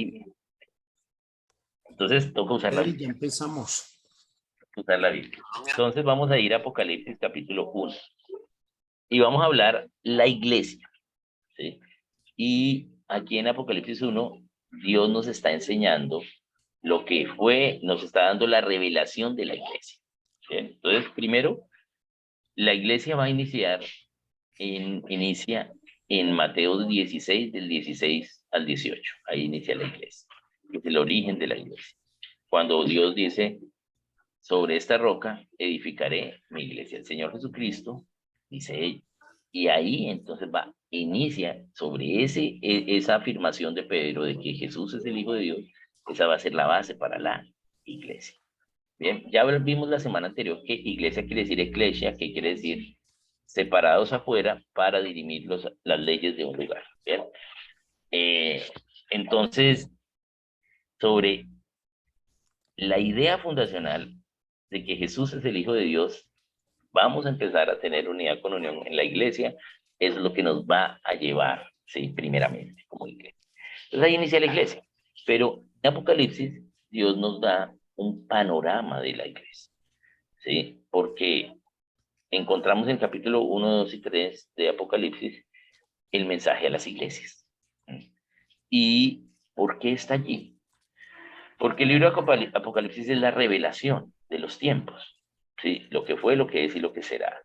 Biblia. Entonces toca usar la Biblia. Ya empezamos. Usar la Biblia. Entonces vamos a ir a Apocalipsis capítulo 1. Y vamos a hablar la iglesia, ¿sí? Y aquí en Apocalipsis 1, Dios nos está enseñando lo que fue, nos está dando la revelación de la iglesia. ¿Bien? Entonces, primero, la iglesia va a inicia en Mateo 16, del 16 al 18. Ahí inicia la iglesia. Es el origen de la iglesia. Cuando Dios dice, sobre esta roca edificaré mi iglesia. El Señor Jesucristo, dice ella. Y ahí entonces inicia sobre esa afirmación de Pedro de que Jesús es el Hijo de Dios. Esa va a ser la base para la iglesia. Bien, ya vimos la semana anterior que iglesia quiere decir eclesia, que quiere decir separados afuera para dirimir las leyes de un lugar. Bien, entonces, sobre la idea fundacional de que Jesús es el Hijo de Dios, vamos a empezar a tener unidad con unión en la iglesia, es lo que nos va a llevar, sí, primeramente, como iglesia. Entonces ahí inicia la iglesia, pero en Apocalipsis Dios nos da un panorama de la iglesia, ¿sí? Porque encontramos en el capítulo 1, 2 y 3 de Apocalipsis el mensaje a las iglesias. ¿Y por qué está allí? Porque el libro de Apocalipsis es la revelación de los tiempos, ¿sí? Lo que fue, lo que es y lo que será.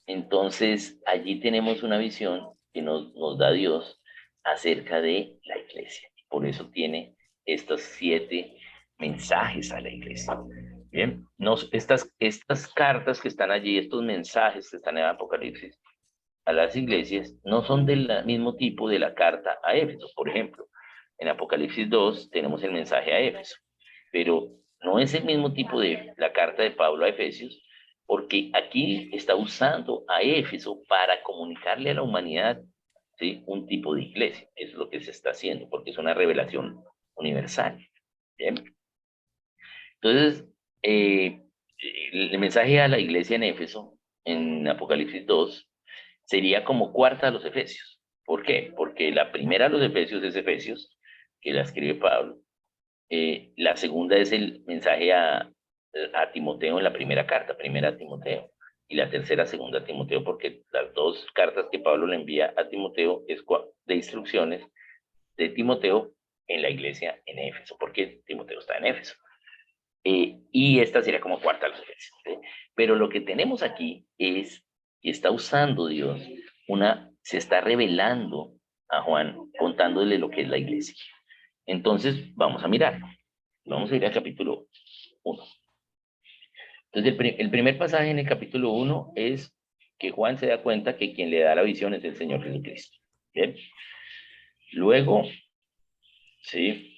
Entonces, allí tenemos una visión que nos da Dios acerca de la iglesia. Por eso tiene estos 7 mensajes a la iglesia. Bien, estas cartas que están allí, estos mensajes que están en Apocalipsis a las iglesias, no son del mismo tipo de la carta a Éfeso. Por ejemplo, en Apocalipsis 2 tenemos el mensaje a Éfeso, pero no es el mismo tipo de la carta de Pablo a Efesios, porque aquí está usando a Éfeso para comunicarle a la humanidad, ¿sí?, un tipo de iglesia. Eso es lo que se está haciendo, porque es una revelación universal. ¿Bien? Entonces, el mensaje a la iglesia en Éfeso, en Apocalipsis 2, sería como cuarta a los Efesios. ¿Por qué? Porque la primera a los Efesios es Efesios, que la escribe Pablo. La segunda es el mensaje a Timoteo en la primera carta, primera a Timoteo, y la tercera, segunda a Timoteo, porque las 2 cartas que Pablo le envía a Timoteo es de instrucciones de Timoteo en la iglesia en Éfeso, porque Timoteo está en Éfeso. Y esta sería como cuarta a los Efesios, ¿sí? Pero lo que tenemos aquí es que está usando Dios, se está revelando a Juan, contándole lo que es la iglesia. Entonces, vamos a mirar. Vamos a ir al capítulo 1. Entonces, el primer pasaje en el capítulo 1 es que Juan se da cuenta que quien le da la visión es el Señor Jesucristo. ¿Bien? Luego, ¿sí?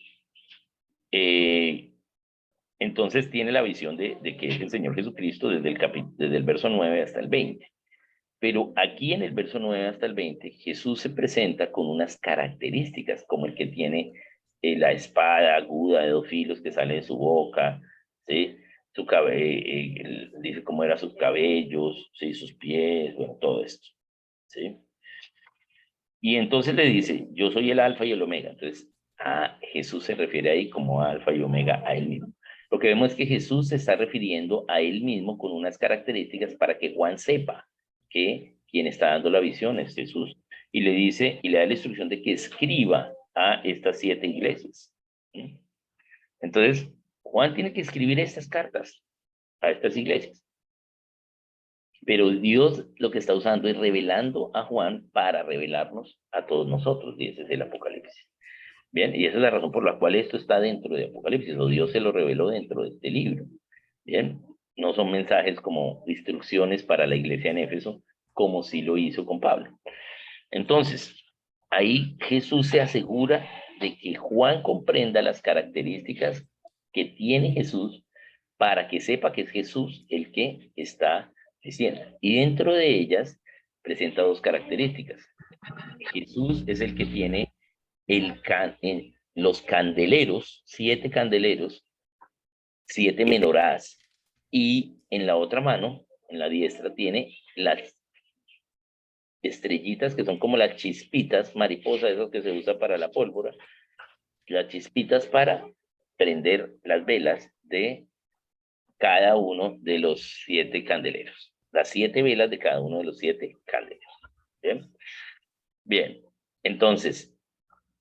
Entonces tiene la visión de que es el Señor Jesucristo desde el verso 9 hasta el 20. Pero aquí en el verso 9 hasta el 20, Jesús se presenta con unas características, como el que tiene la espada aguda de 2 filos que sale de su boca, ¿sí? Su cabello, dice cómo eran sus cabellos, ¿sí? Sus pies, bueno, todo esto, ¿sí? Y entonces le dice, yo soy el alfa y el omega. Entonces, Jesús se refiere ahí como alfa y omega a él mismo. Lo que vemos es que Jesús se está refiriendo a él mismo con unas características para que Juan sepa que quien está dando la visión es Jesús. Y le dice, y le da la instrucción de que escriba a estas 7 iglesias. ¿Sí? Entonces, Juan tiene que escribir estas cartas a estas iglesias. Pero Dios lo que está usando es revelando a Juan para revelarnos a todos nosotros, dice el Apocalipsis. Bien, y esa es la razón por la cual esto está dentro de Apocalipsis, o Dios se lo reveló dentro de este libro. Bien, no son mensajes como instrucciones para la iglesia en Éfeso, como sí lo hizo con Pablo. Entonces, ahí Jesús se asegura de que Juan comprenda las características que tiene Jesús para que sepa que es Jesús el que está diciendo. Y dentro de ellas presenta 2 características. Jesús es el que tiene en los candeleros, 7 candeleros, 7 menorás, y en la otra mano, en la diestra, tiene las estrellitas que son como las chispitas mariposas, eso que se usa para la pólvora, las chispitas para prender las velas de cada uno de los 7 candeleros. Las 7 velas de cada uno de los 7 candeleros. ¿Bien? Bien. Entonces,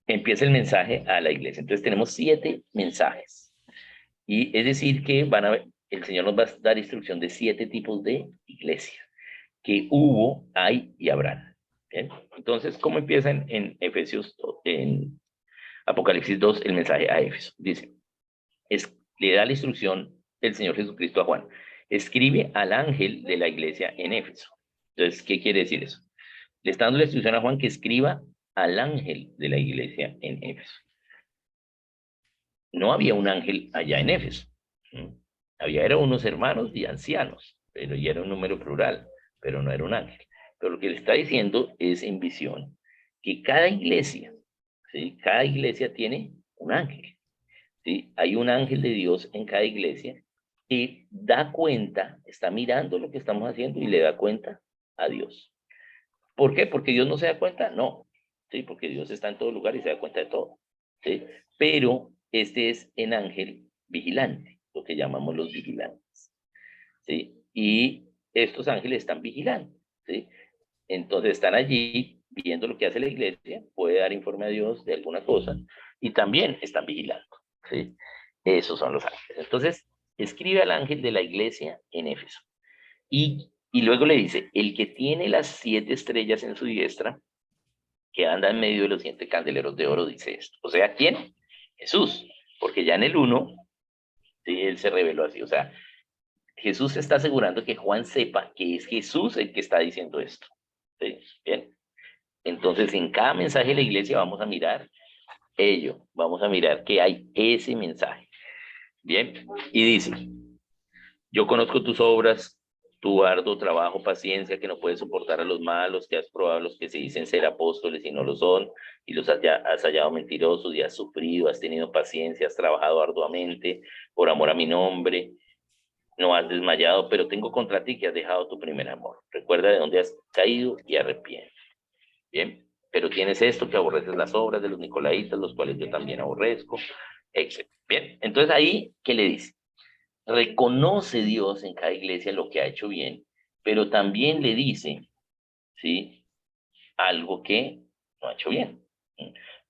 empieza el mensaje a la iglesia. Entonces tenemos 7 mensajes. Y es decir que el Señor nos va a dar instrucción de 7 tipos de iglesia que hubo, hay y habrán. ¿Bien? Entonces, ¿cómo empieza en Efesios, en Apocalipsis 2, el mensaje a Éfeso? Dice, le da la instrucción el Señor Jesucristo a Juan. Escribe al ángel de la iglesia en Éfeso. Entonces, ¿qué quiere decir eso? Le está dando la instrucción a Juan que escriba al ángel de la iglesia en Éfeso. No había un ángel allá en Éfeso. Eran unos hermanos y ancianos, pero ya era un número plural, pero no era un ángel. Pero lo que le está diciendo es en visión que cada iglesia, ¿sí? Cada iglesia tiene un ángel, ¿sí? Hay un ángel de Dios en cada iglesia que da cuenta, está mirando lo que estamos haciendo y le da cuenta a Dios. ¿Por qué? ¿Porque Dios no se da cuenta? No, ¿sí? Porque Dios está en todo lugar y se da cuenta de todo, ¿sí? Pero este es el ángel vigilante, lo que llamamos los vigilantes, ¿sí? Y estos ángeles están vigilando, ¿sí? Entonces están allí viendo lo que hace la iglesia, puede dar informe a Dios de alguna cosa, y también están vigilando, ¿sí? Esos son los ángeles. Entonces, escribe al ángel de la iglesia en Éfeso. Y luego le dice, el que tiene las 7 estrellas en su diestra, que anda en medio de los 7 candeleros de oro, dice esto. O sea, ¿quién? Jesús. Porque ya en el 1, sí, él se reveló así. O sea, Jesús está asegurando que Juan sepa que es Jesús el que está diciendo esto. ¿Sí? Bien. Entonces, en cada mensaje de la iglesia vamos a mirar ello. Vamos a mirar que hay ese mensaje. Bien. Y dice, yo conozco tus obras, tu arduo trabajo, paciencia, que no puedes soportar a los malos, que has probado a los que se dicen ser apóstoles y no lo son, y los has hallado mentirosos, y has sufrido, has tenido paciencia, has trabajado arduamente por amor a mi nombre, no has desmayado, pero tengo contra ti que has dejado tu primer amor. Recuerda de dónde has caído y arrepiente. Bien, pero tienes esto, que aborreces las obras de los nicolaitas, los cuales yo también aborrezco, etc. Bien, entonces ahí, ¿qué le dice? Reconoce Dios en cada iglesia lo que ha hecho bien, pero también le dice, ¿sí? Algo que no ha hecho bien.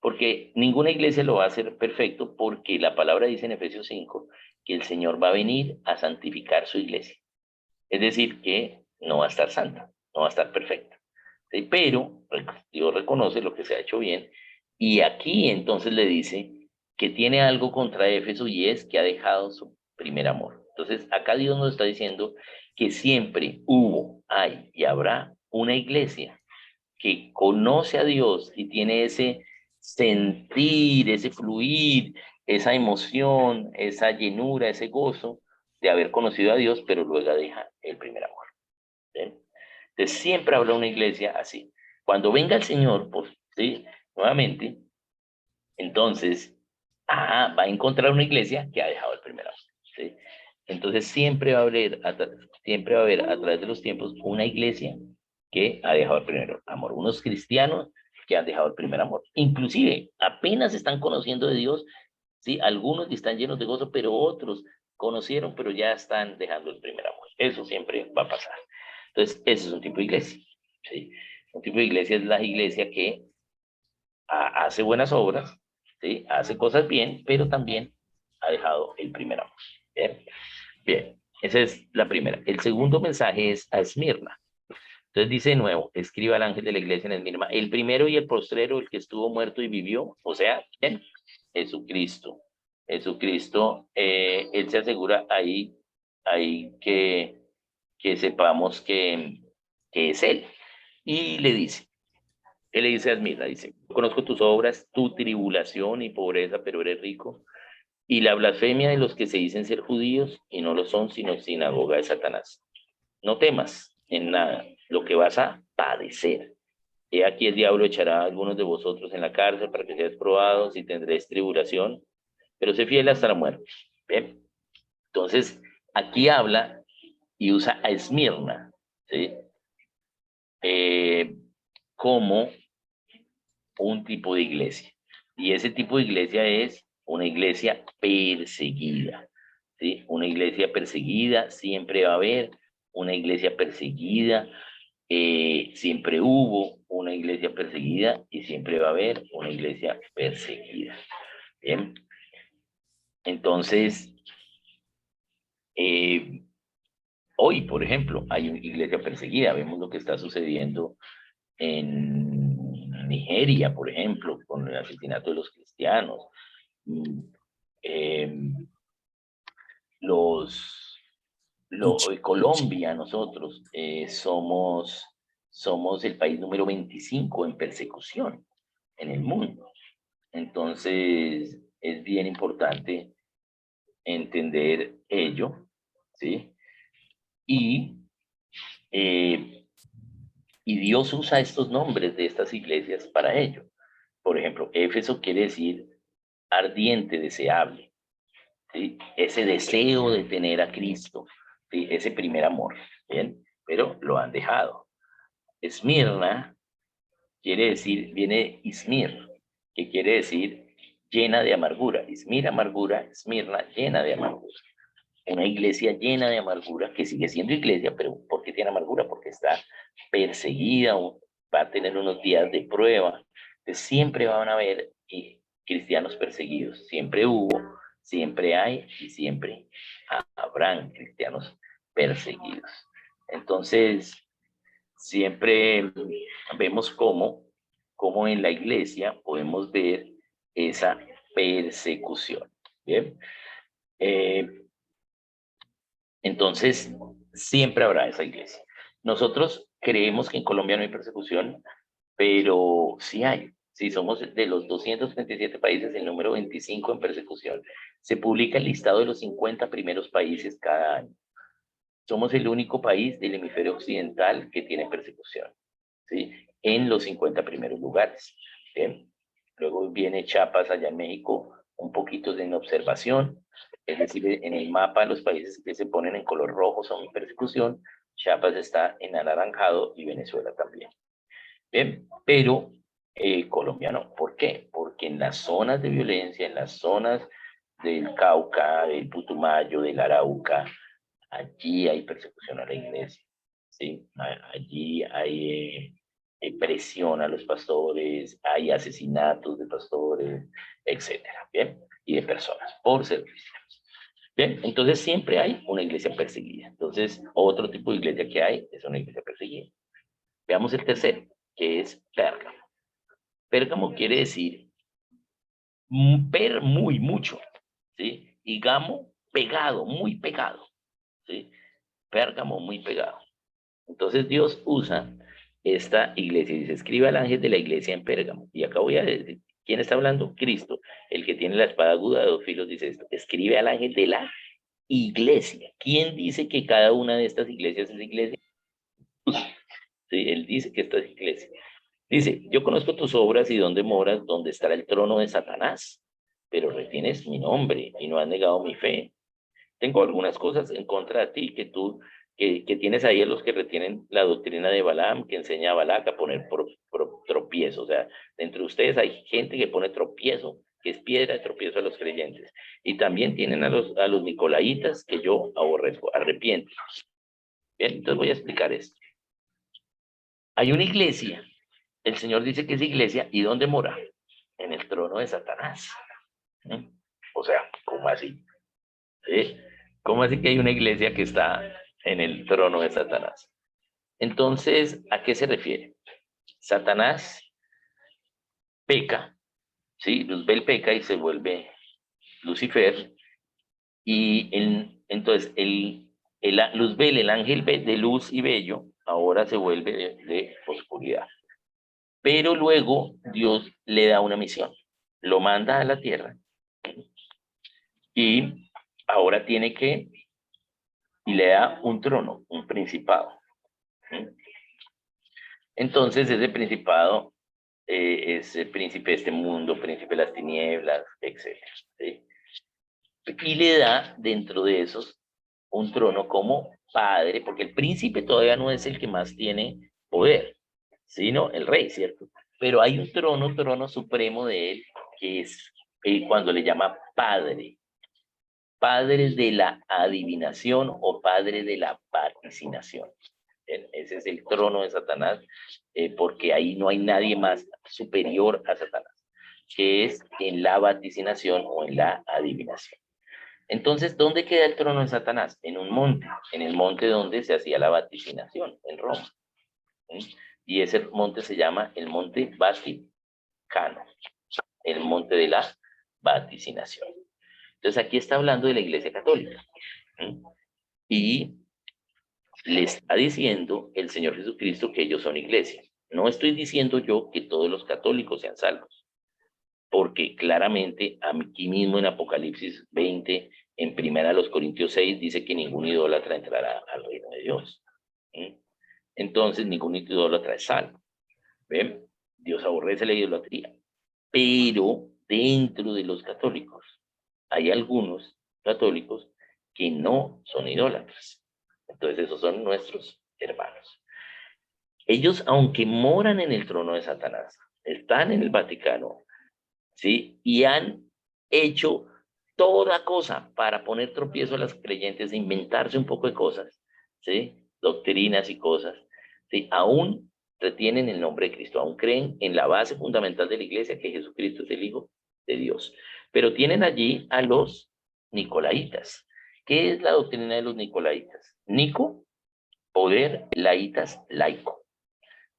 Porque ninguna iglesia lo va a hacer perfecto, porque la palabra dice en Efesios 5 que el Señor va a venir a santificar su iglesia. Es decir, que no va a estar santa, no va a estar perfecta. ¿Sí? Pero Dios reconoce lo que se ha hecho bien, y aquí entonces le dice que tiene algo contra Éfeso, y es que ha dejado su primer amor. Entonces acá Dios nos está diciendo que siempre hubo, hay y habrá una iglesia que conoce a Dios y tiene ese sentir, ese fluir, esa emoción, esa llenura, ese gozo de haber conocido a Dios, pero luego deja el primer amor. ¿Sí? Entonces siempre habrá una iglesia así. Cuando venga el Señor, pues, ¿sí? Nuevamente, entonces, va a encontrar una iglesia que ha dejado el primer amor. ¿Sí? Entonces siempre va a haber a través de los tiempos una iglesia que ha dejado el primer amor. Unos cristianos que han dejado el primer amor. Inclusive, apenas están conociendo de Dios, ¿sí? Algunos están llenos de gozo, pero otros conocieron, pero ya están dejando el primer amor. Eso siempre va a pasar. Entonces, ese es un tipo de iglesia. ¿Sí? Un tipo de iglesia es la iglesia que hace buenas obras, ¿sí? Hace cosas bien, pero también ha dejado el primer amor. Bien, bien, esa es la primera. El segundo mensaje es a Esmirna. Entonces dice de nuevo, escriba al ángel de la iglesia en Esmirna, el primero y el postrero, el que estuvo muerto y vivió, o sea, ¿quién? Jesucristo. Jesucristo, él se asegura ahí que sepamos que es él. Y le dice, él le dice a Esmirna, dice, conozco tus obras, tu tribulación y pobreza, pero eres rico, y la blasfemia de los que se dicen ser judíos y no lo son, sino sinagoga de Satanás. No temas en nada lo que vas a padecer. He aquí el diablo echará a algunos de vosotros en la cárcel para que seáis probados y tendréis tribulación, pero sé fiel hasta la muerte. ¿Bien? Entonces, aquí habla y usa a Esmirna, ¿sí? Como un tipo de iglesia. Y ese tipo de iglesia es una iglesia perseguida, ¿sí? Una iglesia perseguida siempre va a haber, una iglesia perseguida siempre hubo, una iglesia perseguida y siempre va a haber una iglesia perseguida. Bien, entonces, eh, hoy, por ejemplo, hay una iglesia perseguida. Vemos lo que está sucediendo en Nigeria, por ejemplo, con el asesinato de los cristianos. Mm, eh, los, Colombia, nosotros somos el país número 25 en persecución en el mundo. Entonces, es bien importante entender ello, ¿sí? Y, eh, y Dios usa estos nombres de estas iglesias para ello. Por ejemplo, Éfeso quiere decir ardiente, deseable, ¿sí? Ese deseo de tener a Cristo, ¿sí? Ese primer amor, ¿bien? Pero lo han dejado. Esmirna quiere decir, viene Ismir, que quiere decir llena de amargura. Ismir, amargura, Esmirna, llena de amargura. Una iglesia llena de amargura, que sigue siendo iglesia, pero ¿por qué tiene amargura? Porque está perseguida, va a tener unos días de prueba. Entonces, siempre van a haber cristianos perseguidos. Siempre hubo, siempre hay y siempre habrán cristianos perseguidos. Entonces, siempre vemos cómo en la iglesia podemos ver esa persecución. Bien. Eh, entonces, siempre habrá esa iglesia. Nosotros creemos que en Colombia no hay persecución, pero sí hay. Sí, somos de los 237 países el número 25 en persecución. Se publica el listado de los 50 primeros países cada año. Somos el único país del hemisferio occidental que tiene persecución, ¿sí? En los 50 primeros lugares. ¿Bien? Luego viene Chiapas allá en México, un poquito de observación, es decir, en el mapa los países que se ponen en color rojo son en persecución, Chiapas está en anaranjado y Venezuela también. Bien, pero Colombia no. ¿Por qué? Porque en las zonas de violencia, en las zonas del Cauca, del Putumayo, del Arauca, allí hay persecución a la iglesia, ¿sí? Allí hay presión a los pastores, hay asesinatos de pastores, etcétera, ¿bien? Y de personas por ser cristianos. Bien, entonces siempre hay una iglesia perseguida. Entonces, otro tipo de iglesia que hay es una iglesia perseguida. Veamos el tercero, que es Pérgamo. Pérgamo quiere decir muy, mucho, ¿sí? Y gamo, pegado, muy pegado, ¿sí? Pérgamo, muy pegado. Entonces Dios usa esta iglesia y dice, escribe al ángel de la iglesia en Pérgamo. Y acá voy a decir, ¿quién está hablando? Cristo, el que tiene la espada aguda de dos filos, dice esto, escribe al ángel de la iglesia. ¿Quién dice que cada una de estas iglesias es iglesia? Sí, él dice que esta es iglesia. Dice, yo conozco tus obras y dónde moras, dónde estará el trono de Satanás, pero retienes mi nombre y no has negado mi fe. Tengo algunas cosas en contra de ti que tienes ahí a los que retienen la doctrina de Balaam, que enseña a Balac a poner tropiezo. O sea, entre ustedes hay gente que pone tropiezo, que es piedra de tropiezo a los creyentes. Y también tienen a los nicolaitas que yo aborrezco, arrepiento. Bien, entonces voy a explicar esto. Hay una iglesia, el Señor dice que es iglesia, ¿y dónde mora? En el trono de Satanás. ¿Eh? O sea, ¿cómo así? ¿Sí? ¿Cómo así que hay una iglesia que está en el trono de Satanás? Entonces, ¿a qué se refiere? Satanás peca, ¿sí? Luzbel peca y se vuelve Lucifer, y entonces Luzbel, el ángel de luz y bello, ahora se vuelve de oscuridad. Pero luego Dios le da una misión, lo manda a la tierra y ahora y le da un trono, un principado. ¿Sí? Entonces ese principado es el príncipe de este mundo, príncipe de las tinieblas, etc. ¿Sí? Y le da dentro de esos un trono como padre, porque el príncipe todavía no es el que más tiene poder, sino el rey, ¿cierto? Pero hay un trono supremo de él, que es cuando le llama Padre, Padre de la adivinación o Padre de la vaticinación. Ese es el trono de Satanás, porque ahí no hay nadie más superior a Satanás, que es en la vaticinación o en la adivinación. Entonces, ¿dónde queda el trono de Satanás? En un monte, en el monte donde se hacía la vaticinación, en Roma. ¿Sí? Y ese monte se llama el monte Vaticano, el monte de la vaticinación. Entonces, aquí está hablando de la Iglesia Católica. ¿Sí? Y le está diciendo el Señor Jesucristo que ellos son iglesia. No estoy diciendo yo que todos los católicos sean salvos, porque claramente aquí mismo en Apocalipsis 20, en primera los Corintios 6, dice que ningún idólatra entrará al reino de Dios. ¿Sí? Entonces, ningún idólatra es salvo. ¿Ven? Dios aborrece la idolatría. Pero dentro de los católicos hay algunos católicos que no son idólatras. Entonces, esos son nuestros hermanos. Ellos, aunque moran en el trono de Satanás, están en el Vaticano, ¿sí? Y han hecho toda cosa para poner tropiezo a las creyentes, inventarse un poco de cosas, ¿sí? Doctrinas y cosas, ¿sí? Aún retienen el nombre de Cristo, aún creen en la base fundamental de la iglesia, que Jesucristo es el Hijo de Dios. Pero tienen allí a los nicolaitas. ¿Qué es la doctrina de los nicolaitas? Nico, poder, laitas, laico.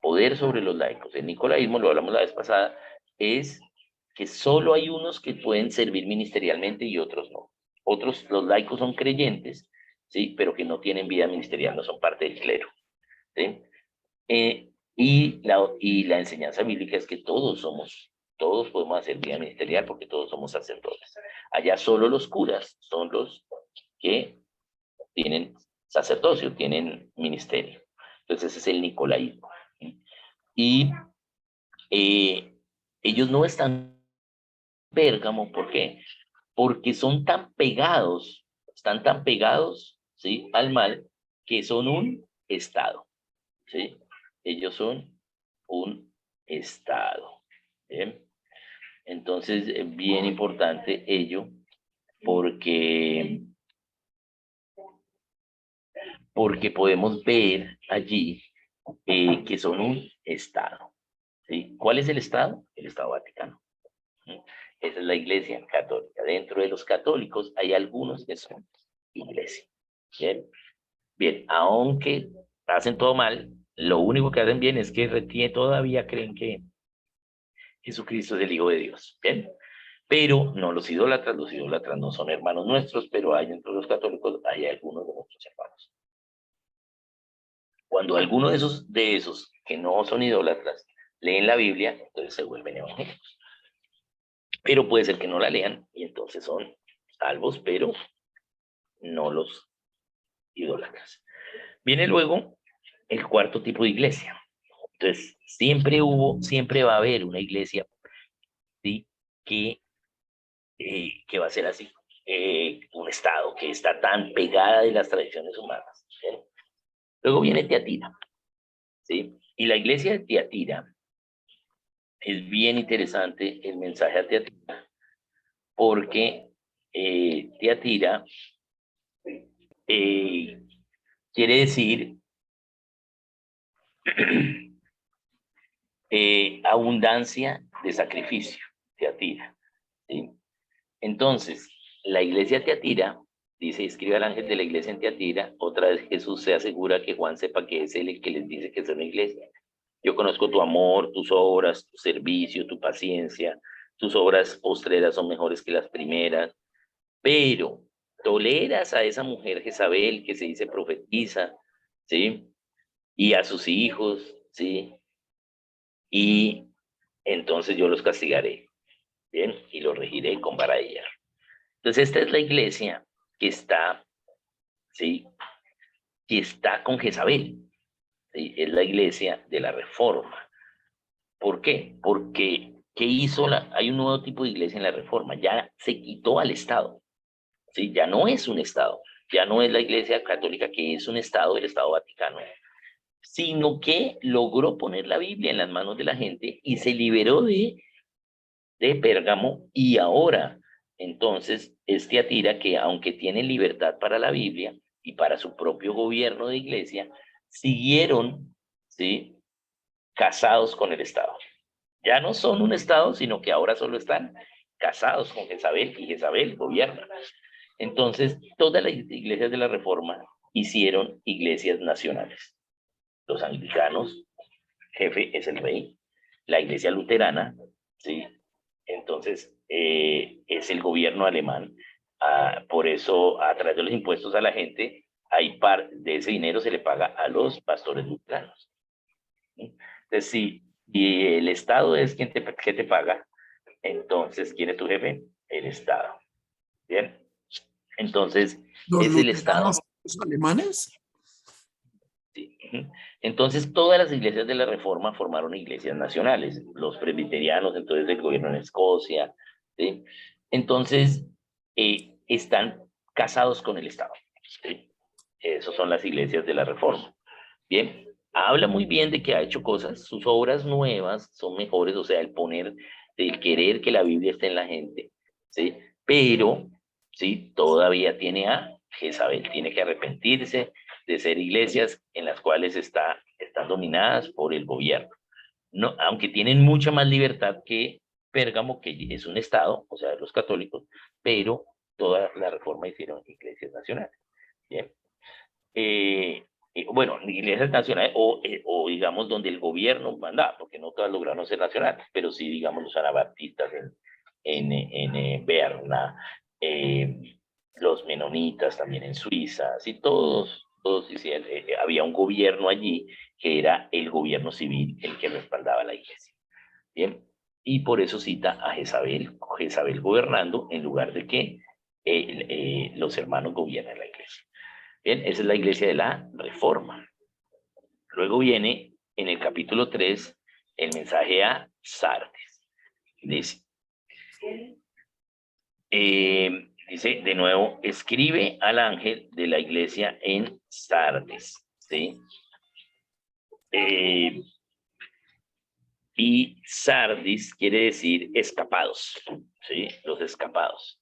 Poder sobre los laicos. El nicolaísmo, lo hablamos la vez pasada, es que solo hay unos que pueden servir ministerialmente y otros no. Otros, los laicos son creyentes, ¿sí? Pero que no tienen vida ministerial, no son parte del clero, ¿sí? Y la enseñanza bíblica es que todos podemos hacer vida ministerial porque todos somos sacerdotes. Allá solo los curas son los que tienen sacerdocio, tienen ministerio. Entonces ese es el nicolaísmo. Y ellos no están en Pérgamo, ¿por qué? Porque están tan pegados, ¿sí? Al mal, que son un estado, ¿sí? Ellos son un estado, ¿bien? Entonces, bien importante ello, porque, porque podemos ver allí que son un estado, ¿sí? ¿Cuál es el estado? El Estado Vaticano. ¿Sí? Esa es la iglesia católica. Dentro de los católicos hay algunos que son iglesia. Bien, bien, aunque hacen todo mal, lo único que hacen bien es que todavía creen que Jesucristo es el Hijo de Dios. Bien, pero no los idólatras no son hermanos nuestros, pero hay entre los católicos, hay algunos de nuestros hermanos. Cuando alguno de esos que no son idólatras leen la Biblia, entonces se vuelven evangélicos. Pero puede ser que no la lean y entonces son salvos, pero no los idólatras. Viene luego el cuarto tipo de iglesia. Entonces, siempre va a haber una iglesia, ¿sí? que va a ser así, un estado que está tan pegada de las tradiciones humanas. ¿Sí? Luego viene Tiatira, ¿sí? Y la iglesia de Tiatira, es bien interesante el mensaje a Tiatira, porque Tiatira quiere decir abundancia de sacrificio, Tiatira, ¿sí? Entonces, la iglesia Tiatira, dice, escribe al ángel de la iglesia en Tiatira, otra vez Jesús se asegura que Juan sepa que es él el que les dice que es una iglesia. Yo conozco tu amor, tus obras, tu servicio, tu paciencia, tus obras postreras son mejores que las primeras, pero toleras a esa mujer Jezabel que se dice profetiza, ¿sí? Y a sus hijos, ¿sí? Y entonces yo los castigaré, ¿bien? Y los regiré con vara de hierro. Entonces esta es la iglesia que está, ¿sí? Que está con Jezabel, ¿sí? Es la iglesia de la Reforma. ¿Por qué? Porque ¿qué hizo hay un nuevo tipo de iglesia en la Reforma? Ya se quitó al Estado, ¿sí? Ya no es un Estado, ya no es la iglesia católica que es un Estado, el Estado Vaticano. sino que logró poner la Biblia en las manos de la gente y se liberó de Pérgamo, y ahora entonces es Tiatira, que aunque tiene libertad para la Biblia y para su propio gobierno de iglesia, siguieron, ¿sí?, casados con el Estado. Ya no son un Estado, sino que ahora solo están casados con Jezabel, y Jezabel gobierna. Entonces, todas las iglesias de la Reforma hicieron iglesias nacionales. Los anglicanos, jefe es el rey. La iglesia luterana, ¿sí?, entonces es el gobierno alemán. Por eso, a través de los impuestos a la gente, hay de ese dinero se le paga a los pastores luteranos. ¿Sí? Entonces, si el Estado es quien te paga, entonces, ¿quién es tu jefe? El Estado. ¿Bien? Entonces, ¿Los es el Estado. luteranos los alemanes? Sí. Entonces, todas las iglesias de la Reforma formaron iglesias nacionales. Los presbiterianos, entonces, el gobierno en Escocia, ¿sí? Entonces, están casados con el Estado, ¿sí? Esas son las iglesias de la Reforma. Bien, habla muy bien de que ha hecho cosas, sus obras nuevas son mejores, o sea, el querer que la Biblia esté en la gente, ¿sí? Pero, ¿sí?, todavía tiene a Jezabel, tiene que arrepentirse de ser iglesias en las cuales están dominadas por el gobierno. No, aunque tienen mucha más libertad que Pérgamo, que es un estado, o sea, los católicos, pero toda la Reforma hicieron iglesias nacionales. Bien. Bueno, iglesias nacionales o digamos donde el gobierno manda, porque no todas lograron ser nacionales, pero sí, digamos, los anabatistas en Berna, los menonitas también en Suiza, así todos hicieron, había un gobierno allí que era el gobierno civil el que respaldaba a la iglesia. Bien, y por eso cita a Jezabel gobernando en lugar de que los hermanos gobiernen la iglesia. Bien, esa es la iglesia de la Reforma. Luego viene en el capítulo 3 el mensaje a Sardes. Dice de nuevo, escribe al ángel de la iglesia en Sardes, ¿sí? Y Sardis quiere decir escapados, ¿sí? Los escapados.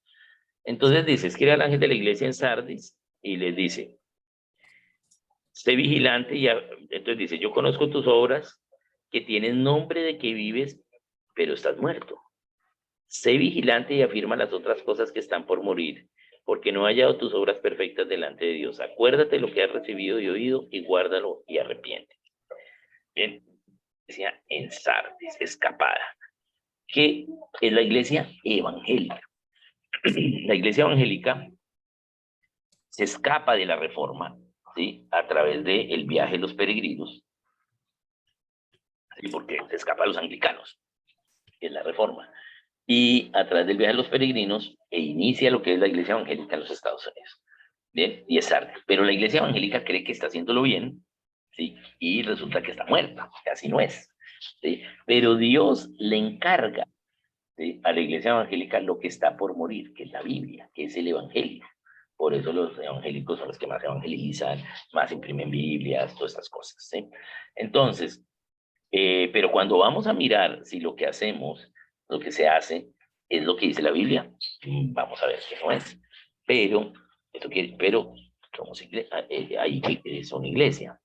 Entonces dice, escribe al ángel de la iglesia en Sardis y les dice, sé vigilante entonces dice, yo conozco tus obras, que tienen nombre de que vives, pero estás muerto. Sé vigilante y afirma las otras cosas que están por morir, porque no he hallado tus obras perfectas delante de Dios. Acuérdate lo que has recibido y oído y guárdalo y arrepiente. Bien, decía en Sardis, escapada, que es la iglesia evangélica. La iglesia evangélica se escapa de la Reforma, ¿sí?, a través del viaje de los peregrinos, ¿sí?, porque se escapa de los anglicanos, que es la Reforma, y a través del viaje de los peregrinos inicia lo que es la iglesia evangélica en los Estados Unidos. Bien, y es tarde, pero la iglesia evangélica cree que está haciéndolo bien, ¿sí?, y resulta que está muerta, que así no es, ¿sí?, pero Dios le encarga, ¿sí?, a la iglesia evangélica lo que está por morir, que es la Biblia, que es el evangelio. Por eso los evangélicos son los que más evangelizan, más imprimen Biblias, todas estas cosas, ¿sí? Entonces, pero cuando vamos a mirar si lo que hacemos, lo que se hace, es lo que dice la Biblia, vamos a ver que no es. Pero, somos ahí son iglesia.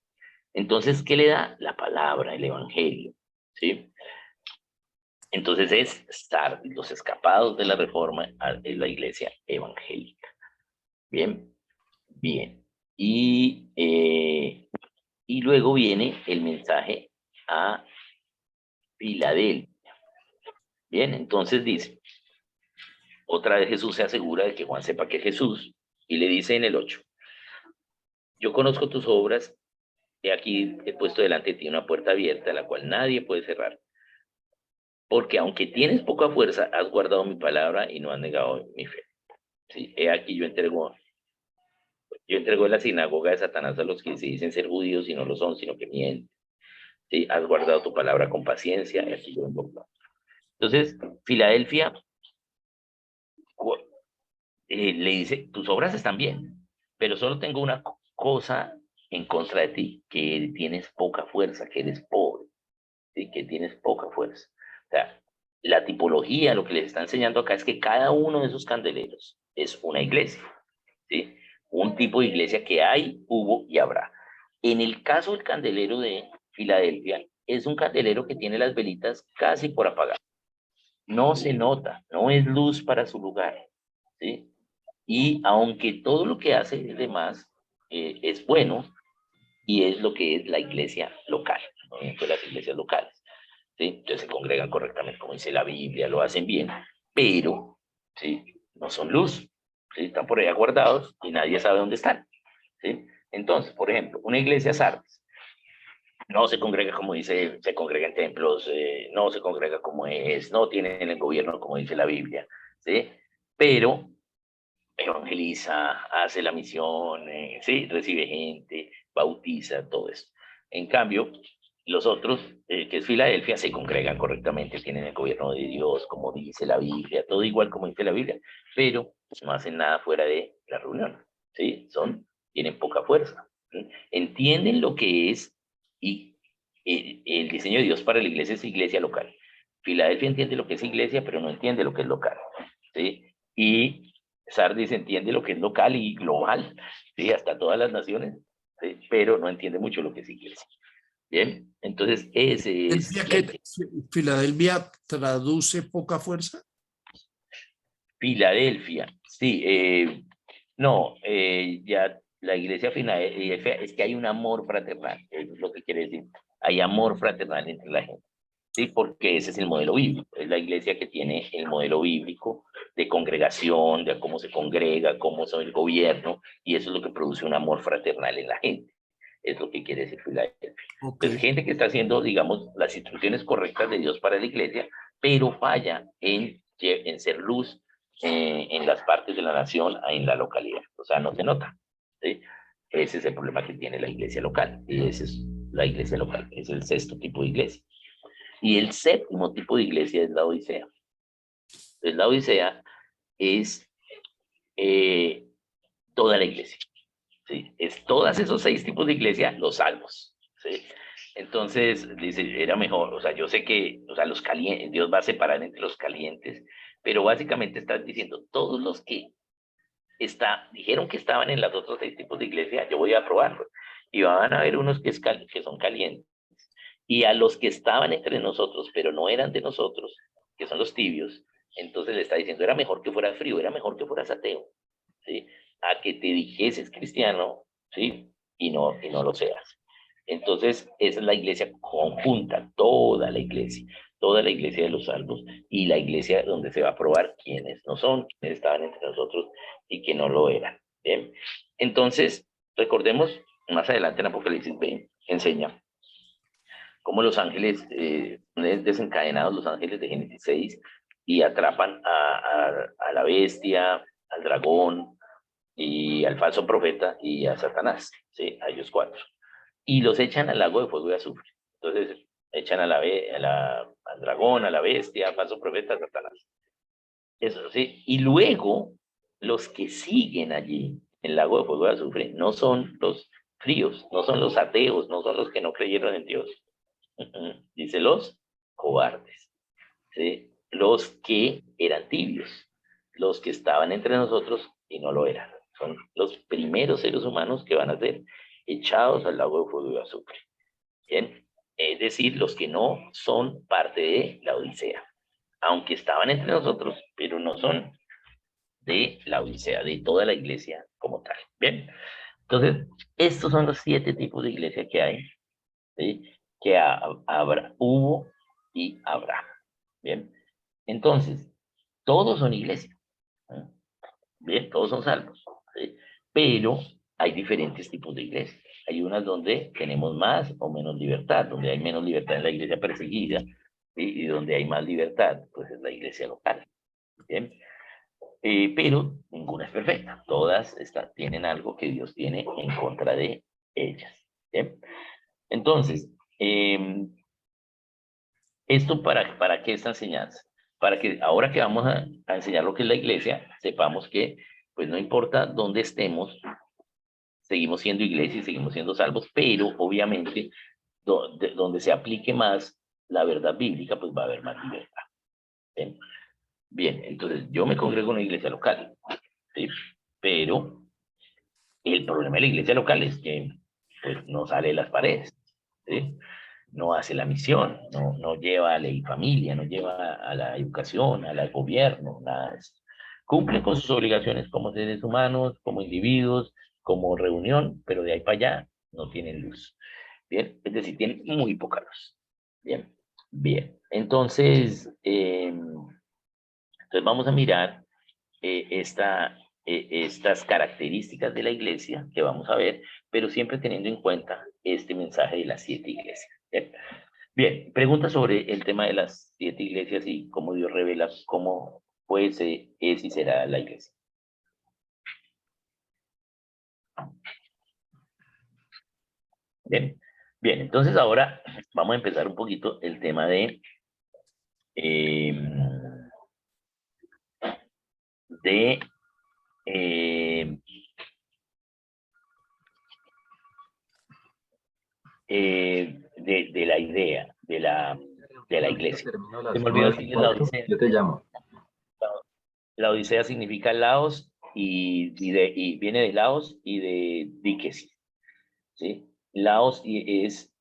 Entonces, ¿qué le da? La palabra, el evangelio, ¿sí? Entonces es Sardis, los escapados de la Reforma, es la iglesia evangélica. Bien, bien. Y luego viene el mensaje a Filadelfia. Bien, entonces dice, otra vez Jesús se asegura de que Juan sepa que es Jesús y le dice en el 8, yo conozco tus obras, he aquí he puesto delante de ti una puerta abierta, la cual nadie puede cerrar. Porque aunque tienes poca fuerza, has guardado mi palabra y no has negado mi fe. Sí, he aquí yo entrego en la sinagoga de Satanás a los que se dicen ser judíos y no lo son, sino que mienten. Sí, has guardado tu palabra con paciencia y aquí yo invoco. Entonces, Filadelfia le dice, tus obras están bien, pero solo tengo una cosa en contra de ti, que tienes poca fuerza, que eres pobre, ¿sí? Que tienes poca fuerza. O sea, la tipología, lo que les está enseñando acá es que cada uno de esos candeleros es una iglesia, ¿sí? Un tipo de iglesia que hay, hubo y habrá. En el caso del candelero de Filadelfia, es un candelero que tiene las velitas casi por apagar. No se nota, no es luz para su lugar, ¿sí? Y aunque todo lo que hace es demás es bueno, y es lo que es la iglesia local, ¿no? Pues las iglesias locales, ¿sí? Entonces se congregan correctamente, como dice la Biblia, lo hacen bien, pero, ¿sí? No son luz, ¿sí? Están por allá guardados y nadie sabe dónde están, ¿sí? Entonces, por ejemplo, una iglesia Sardes no se congrega como dice, se congrega en templos, no se congrega como es, no tienen el gobierno como dice la Biblia, ¿sí? Pero evangeliza, hace la misión, sí, recibe gente, bautiza, todo eso. En cambio, los otros, que es Filadelfia, se congregan correctamente, tienen el gobierno de Dios, como dice la Biblia, todo igual como dice la Biblia, pero no hacen nada fuera de la reunión, ¿sí? Tienen poca fuerza, ¿sí? Entienden lo que es y el diseño de Dios para la iglesia es iglesia local. Filadelfia entiende lo que es iglesia, pero no entiende lo que es local, ¿sí? Y Sardis entiende lo que es local y global, ¿sí? Hasta todas las naciones, ¿sí? Pero no entiende mucho lo que es iglesia. Bien, entonces ese es Decía la que iglesia. Filadelfia traduce poca fuerza. Filadelfia, sí, no, ya la iglesia Filadelfia es que hay un amor fraternal, eso es lo que quiere decir, hay amor fraternal entre la gente. Sí, porque ese es el modelo bíblico, es la iglesia que tiene el modelo bíblico de congregación, de cómo se congrega, cómo es el gobierno, y eso es lo que produce un amor fraternal en la gente, es lo que quiere decir Filadelfia. Ok. Entonces, gente que está haciendo, digamos, las instrucciones correctas de Dios para la iglesia, pero falla en ser luz en las partes de la nación, en la localidad, o sea, no se nota, ¿sí? Ese es el problema que tiene la iglesia local, y esa es la iglesia local, es el sexto tipo de iglesia. Y el séptimo tipo de iglesia es la Odisea. Entonces, la Odisea es eh, toda la iglesia. ¿Sí? Es todos esos 6 tipos de iglesia, los salvos. ¿Sí? Entonces, dice, era mejor, o sea, yo sé que, o sea, los calientes, Dios va a separar entre los calientes, pero básicamente están diciendo, todos los que dijeron que estaban en los otros 6 tipos de iglesia, yo voy a probarlos. Y van a haber unos que son calientes. Y a los que estaban entre nosotros, pero no eran de nosotros, que son los tibios, entonces le está diciendo, era mejor que fuera frío, era mejor que fueras ateo, ¿sí? A que te dijeses cristiano, ¿sí? Y no lo seas. Entonces, esa es la iglesia conjunta, toda la iglesia de los salvos y la iglesia donde se va a probar quiénes no son, quiénes estaban entre nosotros y que no lo eran. ¿Bien? Entonces, recordemos, más adelante en Apocalipsis 20, enseña cómo los ángeles, desencadenados los ángeles de Génesis 6 y atrapan a la bestia, al dragón y al falso profeta y a Satanás, ¿sí? A ellos 4. Y los echan al lago de fuego y azufre. Entonces echan al dragón, a la bestia, al falso profeta, a Satanás. Eso sí. Y luego los que siguen allí, en el lago de fuego y azufre, no son los fríos, no son los ateos, no son los que no creyeron en Dios. Dice los cobardes, ¿sí? Los que eran tibios, los que estaban entre nosotros y no lo eran. Son los primeros seres humanos que van a ser echados al lago de fuego y azufre. Bien, es decir, los que no son parte de la Odisea, aunque estaban entre nosotros, pero no son de la Odisea, de toda la iglesia como tal. Bien, entonces, estos son los 7 tipos de iglesia que hay, ¿sí? Que habrá, hubo y habrá. Bien, entonces, todos son iglesias, ¿eh? Bien, todos son salvos, ¿sí? Pero hay diferentes tipos de iglesias. Hay unas donde tenemos más o menos libertad, donde hay menos libertad en la iglesia perseguida, ¿sí? Y donde hay más libertad, pues es la iglesia local. Bien, pero ninguna es perfecta. Todas tienen algo que Dios tiene en contra de ellas. Bien, entonces, ¿esto para qué esta enseñanza? Para que ahora que vamos a enseñar lo que es la iglesia, sepamos que, pues no importa dónde estemos, seguimos siendo iglesia y seguimos siendo salvos, pero obviamente donde se aplique más la verdad bíblica, pues va a haber más libertad. ¿Sí? Bien, entonces yo me congrego en una iglesia local, ¿sí? Pero el problema de la iglesia local es que pues, no sale de las paredes, ¿sí? No hace la misión, no lleva a ley y familia, no lleva a la educación, al gobierno, nada de eso. Cumple con sus obligaciones como seres humanos, como individuos, como reunión, pero de ahí para allá no tienen luz. Bien, es decir, tienen muy poca luz. Bien, bien. Entonces vamos a mirar estas características de la iglesia que vamos a ver, pero siempre teniendo en cuenta este mensaje de las 7 iglesias. Bien, bien, pregunta sobre el tema de las 7 iglesias y cómo Dios revela cómo pues es y será la iglesia. Bien, bien, entonces ahora vamos a empezar un poquito el tema de de eh, de la idea de la iglesia. Se me olvidó decirles la Odisea. Yo te llamo. La Odisea significa Laos y viene de Laos y de diques. ¿Sí? Laos es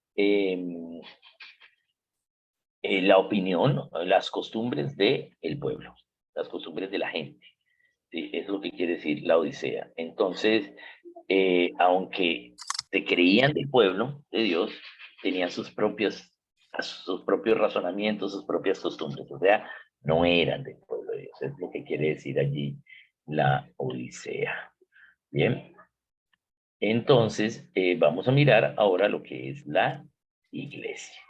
la opinión, las costumbres del pueblo, las costumbres de la gente. ¿Sí? Es lo que quiere decir la Odisea. Entonces, aunque se creían del pueblo de Dios, tenían sus propios razonamientos, sus propias costumbres. O sea, no eran del pueblo de Dios. Es lo que quiere decir allí la Odisea. Bien. Entonces, vamos a mirar ahora lo que es la iglesia.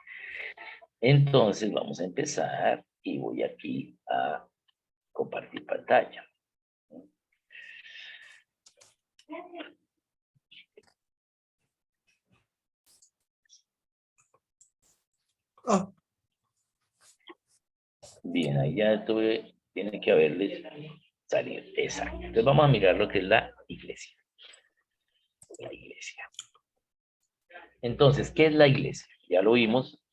Entonces, vamos a empezar y voy aquí a compartir pantalla. Ah, Bien, ahí ya tiene que haberles salido. Exacto. Entonces vamos a mirar lo que es la iglesia. La iglesia. Entonces, ¿qué es la iglesia? Ya lo vimos,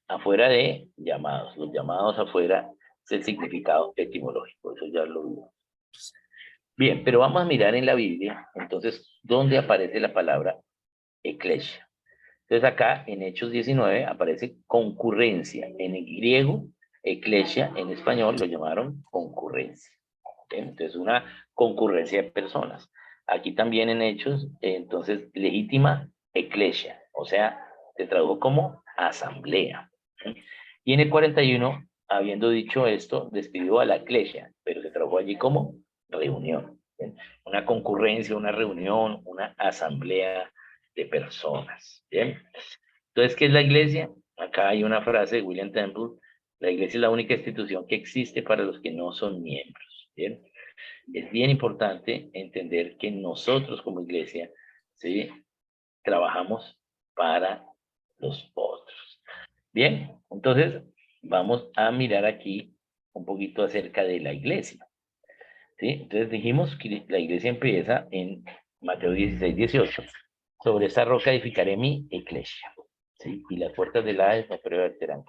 afuera de llamados. Los llamados afuera es el significado etimológico. Eso ya lo vimos. Bien, pero vamos a mirar en la Biblia, entonces, ¿dónde aparece la palabra eclesia? Entonces acá en Hechos 19 aparece concurrencia. En el griego, eclesia, en español lo llamaron concurrencia. ¿Okay? Entonces una concurrencia de personas. Aquí también en Hechos, entonces legítima eclesia, o sea, se tradujo como asamblea. ¿Okay? Y en el 41, habiendo dicho esto, despidió a la eclesia, pero se tradujo allí como reunión. ¿Okay? Una concurrencia, una reunión, una asamblea de personas. ¿Bien? Entonces, ¿qué es la iglesia? Acá hay una frase de William Temple: la iglesia es la única institución que existe para los que no son miembros. ¿Bien? Es bien importante entender que nosotros como iglesia, ¿sí?, trabajamos para los otros. Bien, entonces vamos a mirar aquí un poquito acerca de la iglesia. ¿Sí? Entonces dijimos que la iglesia empieza en Mateo 16, 18. Sobre esta roca edificaré mi iglesia. ¿Sí? Y las puertas del Hades no prevalecerán.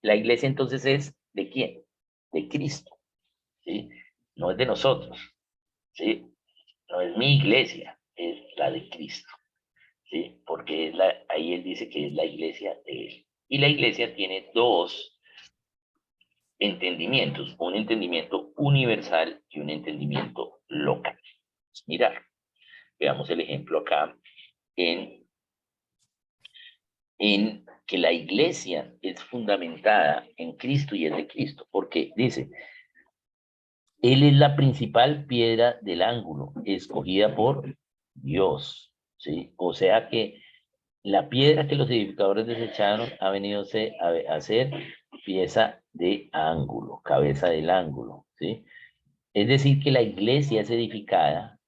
La iglesia entonces es ¿de quién? De Cristo. ¿Sí? No es de nosotros. ¿Sí? No es mi iglesia, es la de Cristo. ¿Sí? Porque ahí él dice que es la iglesia de él. Y la iglesia tiene dos entendimientos: un entendimiento universal y un entendimiento local. Mira, veamos el ejemplo acá en que la iglesia es fundamentada en Cristo y es de Cristo, porque dice, Él es la principal piedra del ángulo, escogida por Dios, ¿sí? O sea que la piedra que los edificadores desecharon ha venido a ser pieza de ángulo, cabeza del ángulo, ¿sí? Es decir, que la iglesia es edificada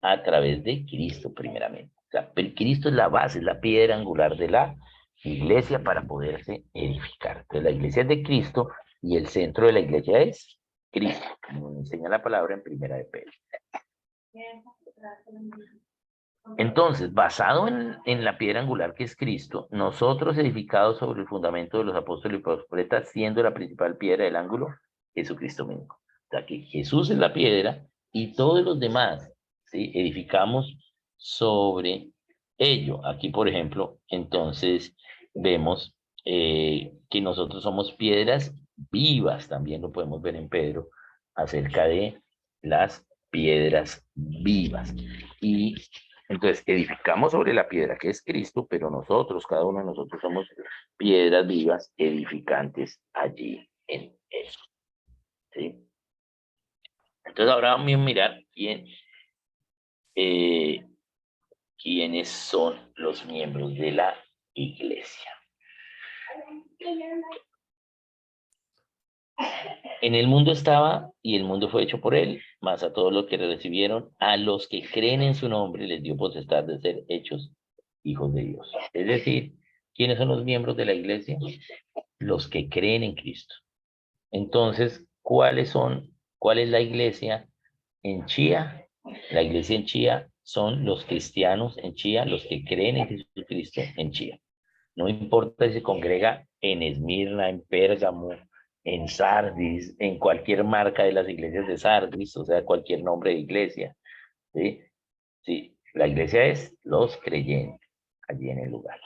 a través de Cristo primeramente. O sea, Cristo es la base, es la piedra angular de la iglesia para poderse edificar. Entonces la iglesia es de Cristo y el centro de la iglesia es Cristo, como enseña la palabra en Primera de Pedro. Entonces, basado en la piedra angular que es Cristo, nosotros edificados sobre el fundamento de los apóstoles y profetas, siendo la principal piedra del ángulo, Jesucristo mismo. O sea, que Jesús es la piedra y todos los demás, ¿sí? Edificamos sobre ello. Aquí, por ejemplo, entonces vemos que nosotros somos piedras vivas, también lo podemos ver en Pedro, acerca de las piedras vivas. Y entonces edificamos sobre la piedra que es Cristo, pero nosotros, cada uno de nosotros somos piedras vivas edificantes allí en eso. ¿Sí? Entonces ahora vamos a mirar quiénes son los miembros de la iglesia. En el mundo estaba y el mundo fue hecho por él, mas a todos los que le recibieron, a los que creen en su nombre, les dio potestad de ser hechos hijos de Dios. Es decir, ¿quiénes son los miembros de la iglesia? Los que creen en Cristo. Entonces, ¿cuál es la iglesia en Chía? La iglesia en Chía son los cristianos en Chía, los que creen en Jesucristo en Chía. No importa si se congrega en Esmirna, en Pérgamo, en Sardis, en cualquier marca de las iglesias de Sardis, o sea, cualquier nombre de iglesia. ¿Sí? Sí, la iglesia es los creyentes allí en el lugar.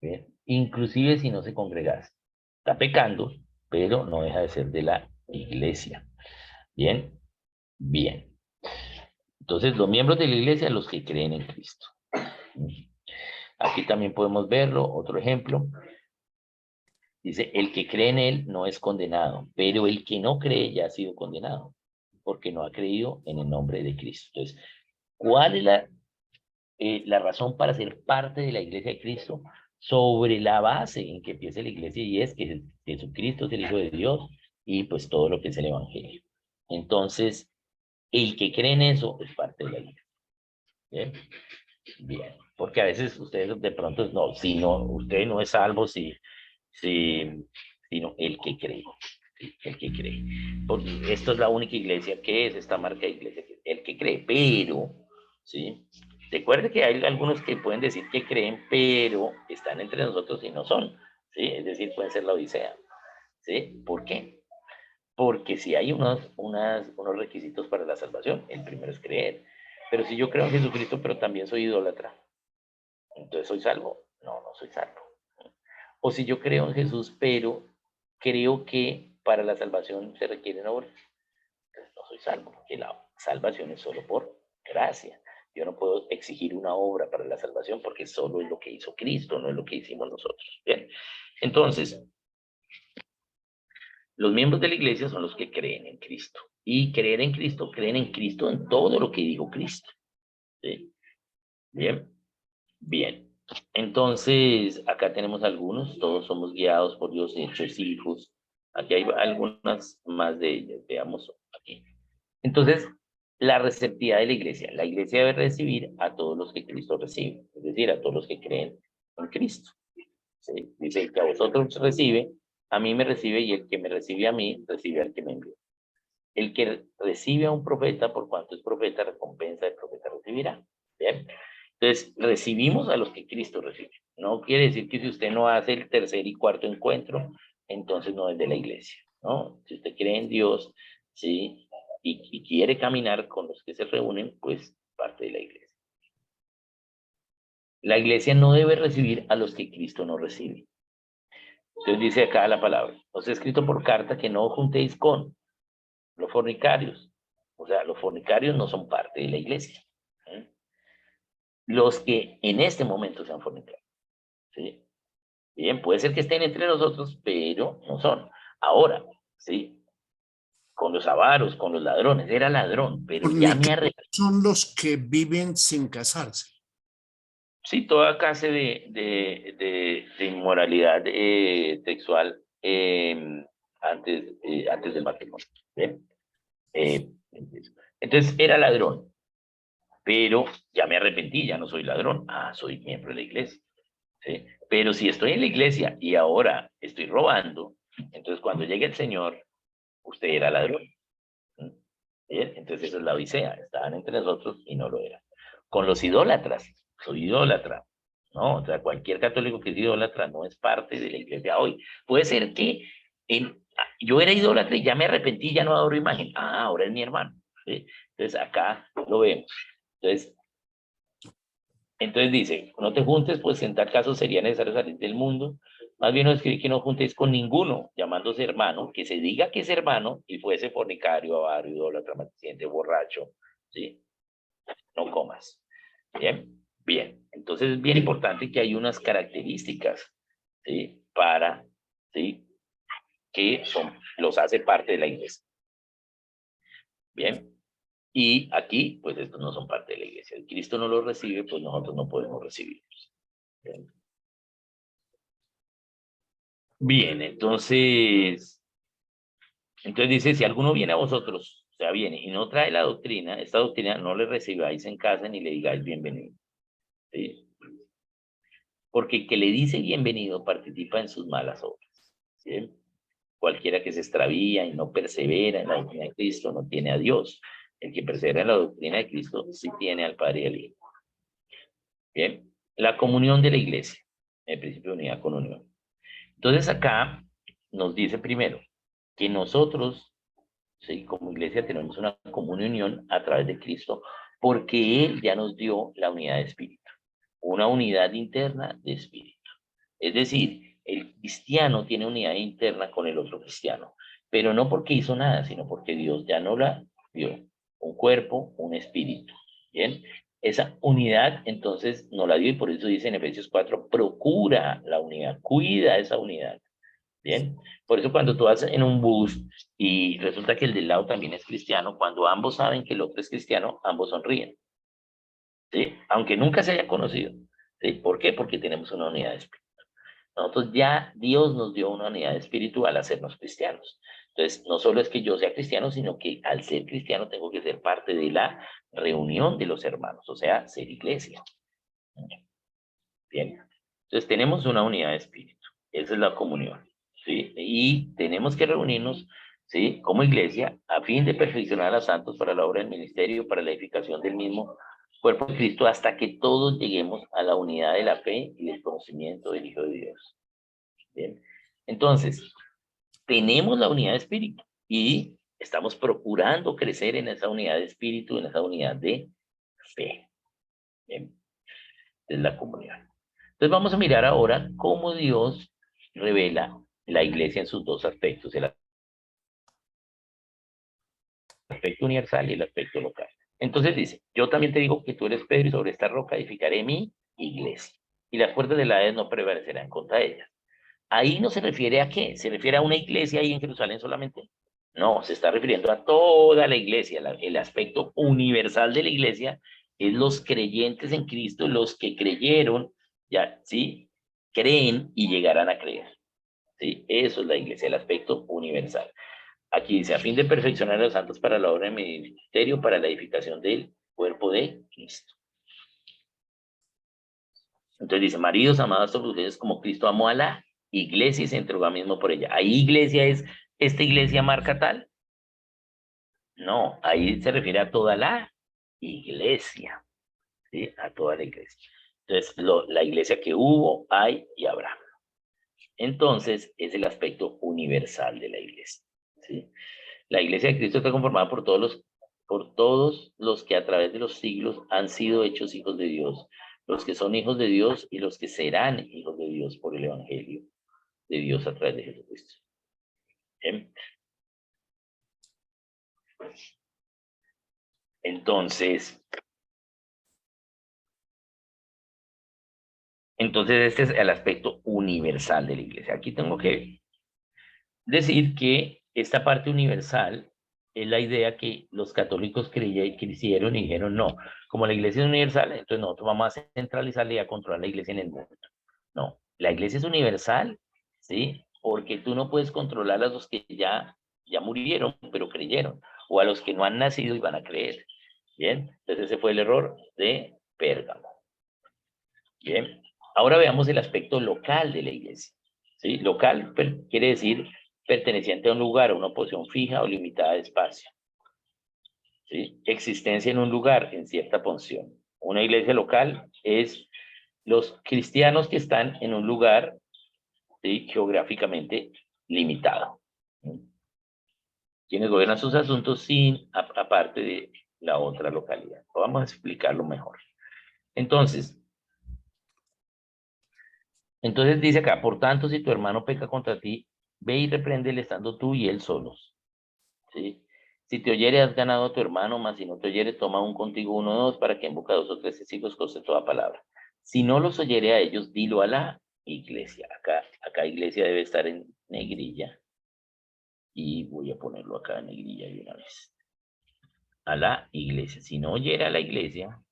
¿Sí? Inclusive si no se congregase. Está pecando, pero no deja de ser de la iglesia. Bien, bien. Entonces, los miembros de la iglesia, los que creen en Cristo. Aquí también podemos verlo, otro ejemplo. Dice, el que cree en él no es condenado, pero el que no cree ya ha sido condenado, porque no ha creído en el nombre de Cristo. Entonces, ¿cuál es la razón para ser parte de la iglesia de Cristo? Sobre la base en que empieza la iglesia, y es que Jesucristo es el Hijo de Dios y pues todo lo que es el Evangelio. Entonces, el que cree en eso es parte de la iglesia. Bien, bien. Porque a veces ustedes de pronto no, si no, usted no es salvo sino el que cree. ¿Sí? El que cree. Porque esto es la única iglesia que es esta marca de iglesia, el que cree, pero, ¿sí? Recuerde que hay algunos que pueden decir que creen, pero están entre nosotros y no son, ¿sí? Es decir, pueden ser la Odisea, ¿sí? ¿Por qué? Porque si hay unos requisitos para la salvación, el primero es creer. Pero si yo creo en Jesucristo, pero también soy idólatra, entonces ¿soy salvo? No, no soy salvo. O si yo creo en Jesús, pero creo que para la salvación se requieren obras, entonces no soy salvo, porque la salvación es solo por gracia. Yo no puedo exigir una obra para la salvación porque solo es lo que hizo Cristo, no es lo que hicimos nosotros. Bien, entonces, los miembros de la iglesia son los que creen en Cristo. Y creer en Cristo, creen en Cristo en todo lo que dijo Cristo. ¿Sí? Bien, bien. Entonces, acá tenemos algunos, todos somos guiados por Dios, hechos hijos. Aquí hay algunas más de ellas, veamos aquí. Entonces, la receptividad de la iglesia. La iglesia debe recibir a todos los que Cristo recibe, es decir, a todos los que creen en Cristo. ¿Sí? Dice, el que a vosotros recibe, a mí me recibe, y el que me recibe a mí, recibe al que me envió. El que recibe a un profeta, por cuanto es profeta, recompensa del profeta recibirá. ¿Bien? Entonces, recibimos a los que Cristo recibe. No quiere decir que si usted no hace el tercer y cuarto encuentro, entonces no es de la iglesia, ¿no? Si usted cree en Dios, ¿sí? Y quiere caminar con los que se reúnen, pues parte de la iglesia. La iglesia no debe recibir a los que Cristo no recibe. Entonces dice acá la palabra, os he escrito por carta que no juntéis con los fornicarios. O sea, los fornicarios no son parte de la iglesia. ¿Eh? Los que en este momento sean fornicarios. ¿Sí? Bien, puede ser que estén entre nosotros, pero no son. Ahora, ¿sí? Con los avaros, con los ladrones, era ladrón, pero ya me arrepentí. Son los que viven sin casarse. Sí, toda clase de inmoralidad sexual antes del matrimonio. ¿Bien? Entonces, era ladrón, pero ya me arrepentí, ya no soy ladrón. Ah, soy miembro de la iglesia. ¿Sí? Pero si estoy en la iglesia y ahora estoy robando, entonces cuando llegue el Señor, usted era ladrón. ¿Bien? Entonces esa es la odisea, estaban entre nosotros y no lo eran. Con los idólatras, soy idólatra, ¿no? O sea, cualquier católico que es idólatra no es parte de la iglesia hoy. Puede ser que yo era idólatra y ya me arrepentí, ya no adoro imagen. Ah, ahora es mi hermano. ¿Sí? Entonces acá lo vemos. Entonces dice, no te juntes, pues en tal caso sería necesario salir del mundo. Más bien no escribir que no juntes con ninguno, llamándose hermano, que se diga que es hermano y fuese fornicario, avaro, idólatra, maldiciente, borracho, ¿sí? No comas. Bien, bien. Entonces es bien importante que hay unas características, ¿sí? ¿Sí? Que los hace parte de la iglesia. Bien. Y aquí, pues estos no son parte de la iglesia. Si Cristo no los recibe, pues nosotros no podemos recibirlos. Bien. Bien, entonces dice, si alguno viene a vosotros, o sea, viene y no trae la doctrina, esta doctrina no le recibáis en casa ni le digáis bienvenido. ¿Sí? Porque el que le dice bienvenido participa en sus malas obras. ¿Sí? Cualquiera que se extravía y no persevera en la doctrina de Cristo no tiene a Dios. El que persevera en la doctrina de Cristo sí tiene al Padre y al Hijo. Bien, la comunión de la iglesia, el principio de unidad con unión. Entonces acá nos dice primero que nosotros, ¿sí? Como iglesia tenemos una común unión a través de Cristo, porque Él ya nos dio la unidad de espíritu, una unidad interna de espíritu. Es decir, el cristiano tiene unidad interna con el otro cristiano, pero no porque hizo nada, sino porque Dios ya no la dio. Un cuerpo, un espíritu. ¿Bien? Esa unidad entonces no la dio y por eso dice en Efesios 4, procura la unidad, cuida esa unidad. Bien, por eso cuando tú vas en un bus y resulta que el del lado también es cristiano, cuando ambos saben que el otro es cristiano, ambos sonríen, ¿sí? Aunque nunca se hayan conocido, ¿sí? ¿Por qué? Porque tenemos una unidad de espíritu. Nosotros ya, Dios nos dio una unidad de espíritu al hacernos cristianos. Entonces, no solo es que yo sea cristiano, sino que al ser cristiano tengo que ser parte de la reunión de los hermanos, o sea, ser iglesia. Bien, entonces tenemos una unidad de espíritu, esa es la comunión, ¿sí? Y tenemos que reunirnos, ¿sí? Como iglesia, a fin de perfeccionar a los santos para la obra del ministerio, para la edificación del mismo cuerpo de Cristo, hasta que todos lleguemos a la unidad de la fe y del conocimiento del Hijo de Dios. Bien, entonces, tenemos la unidad de espíritu y estamos procurando crecer en esa unidad de espíritu, en esa unidad de fe. Bien, es la comunión. Entonces vamos a mirar ahora cómo Dios revela la iglesia en sus dos aspectos, el aspecto universal y el aspecto local. Entonces dice, yo también te digo que tú eres Pedro y sobre esta roca edificaré mi iglesia y las puertas de la Hades no prevalecerán contra ellas. Ahí no se refiere a qué, se refiere a una iglesia ahí en Jerusalén solamente. No, se está refiriendo a toda la iglesia, el aspecto universal de la iglesia es los creyentes en Cristo, los que creyeron, ya, ¿sí? Creen y llegarán a creer. ¿Sí? Eso es la iglesia, el aspecto universal. Aquí dice, a fin de perfeccionar a los santos para la obra de ministerio, para la edificación del cuerpo de Cristo. Entonces dice, maridos amados a ustedes como Cristo amó a la iglesia y se entregó a mismo por ella. Ahí iglesia es, ¿esta iglesia marca tal? No, ahí se refiere a toda la iglesia, ¿sí? A toda la iglesia. Entonces, la iglesia que hubo, hay y habrá. Entonces, es el aspecto universal de la iglesia, ¿sí? La iglesia de Cristo está conformada por todos los que a través de los siglos han sido hechos hijos de Dios, los que son hijos de Dios y los que serán hijos de Dios por el evangelio de Dios a través de Jesucristo. ¿Bien? Entonces, este es el aspecto universal de la iglesia. Aquí tengo que decir que esta parte universal es la idea que los católicos creyeron y dijeron, no, como la iglesia es universal, entonces nosotros vamos a centralizarla y a controlar la iglesia en el mundo. No, la iglesia es universal, ¿sí? Porque tú no puedes controlar a los que ya murieron, pero creyeron, o a los que no han nacido y van a creer. Bien, entonces ese fue el error de Pérgamo. Bien, ahora veamos el aspecto local de la iglesia. ¿Sí? Local quiere decir perteneciente a un lugar, a una posición fija o limitada de espacio. ¿sí? Existencia en un lugar, en cierta función. Una iglesia local es los cristianos que están en un lugar, ¿sí? Geográficamente limitado, ¿sí? Quienes gobiernan sus asuntos sin, aparte de la otra localidad. Vamos a explicarlo mejor. Entonces dice acá, por tanto, si tu hermano peca contra ti, ve y repréndele estando tú y él solos, ¿sí? Si te oyere, has ganado a tu hermano, mas si no te oyere, toma un contigo uno o dos, para que en boca de 2 o 3 testigos conste toda palabra. Si no los oyere a ellos, dilo a la iglesia. Acá iglesia debe estar en negrilla. Y voy a ponerlo acá en negrilla de una vez. A la iglesia. Si no oyere a la iglesia,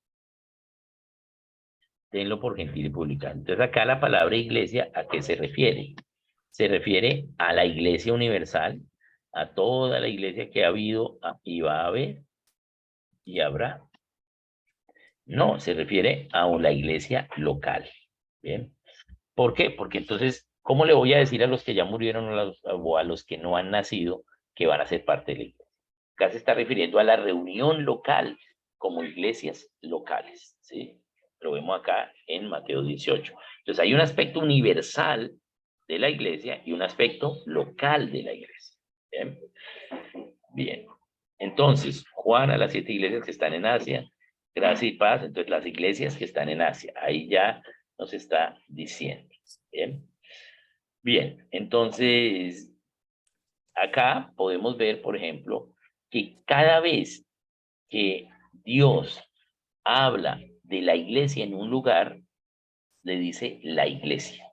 tenlo por gentil y publicano. Entonces acá la palabra iglesia, ¿a qué se refiere? Se refiere a la iglesia universal, a toda la iglesia que ha habido y va a haber y habrá. No, se refiere a la iglesia local. ¿Bien? ¿Por qué? Porque entonces, ¿cómo le voy a decir a los que ya murieron o a los que no han nacido que van a ser parte de la iglesia? Acá se está refiriendo a la reunión local como iglesias locales, ¿sí? Lo vemos acá en Mateo 18. Entonces hay un aspecto universal de la iglesia y un aspecto local de la iglesia. ¿Bien? Bien. Entonces, Juan a las 7 iglesias que están en Asia, gracia y paz. Entonces, las iglesias que están en Asia, ahí ya nos está diciendo. Bien. Bien, entonces, acá podemos ver, por ejemplo, que cada vez que Dios habla de la iglesia en un lugar, le dice la iglesia.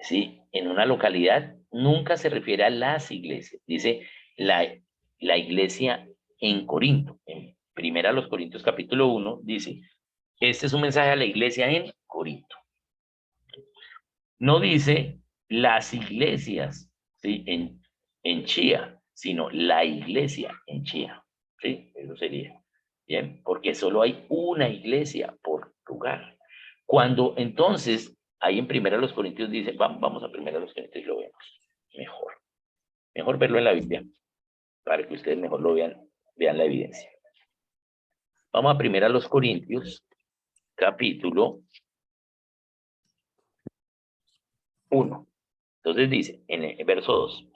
¿Sí? En una localidad nunca se refiere a las iglesias, dice la iglesia en Corinto. En primera los Corintios capítulo 1 dice, este es un mensaje a la iglesia en Corinto. No dice las iglesias, ¿sí? En Chía, sino la iglesia en Chía. ¿Sí? Eso sería. Bien, porque solo hay una iglesia por lugar. Cuando entonces, ahí en primera los Corintios dice, vamos a primera los Corintios y lo vemos mejor. Mejor verlo en la Biblia, para que ustedes mejor lo vean la evidencia. Vamos a primera los Corintios, capítulo 1. Entonces dice, en el verso 2,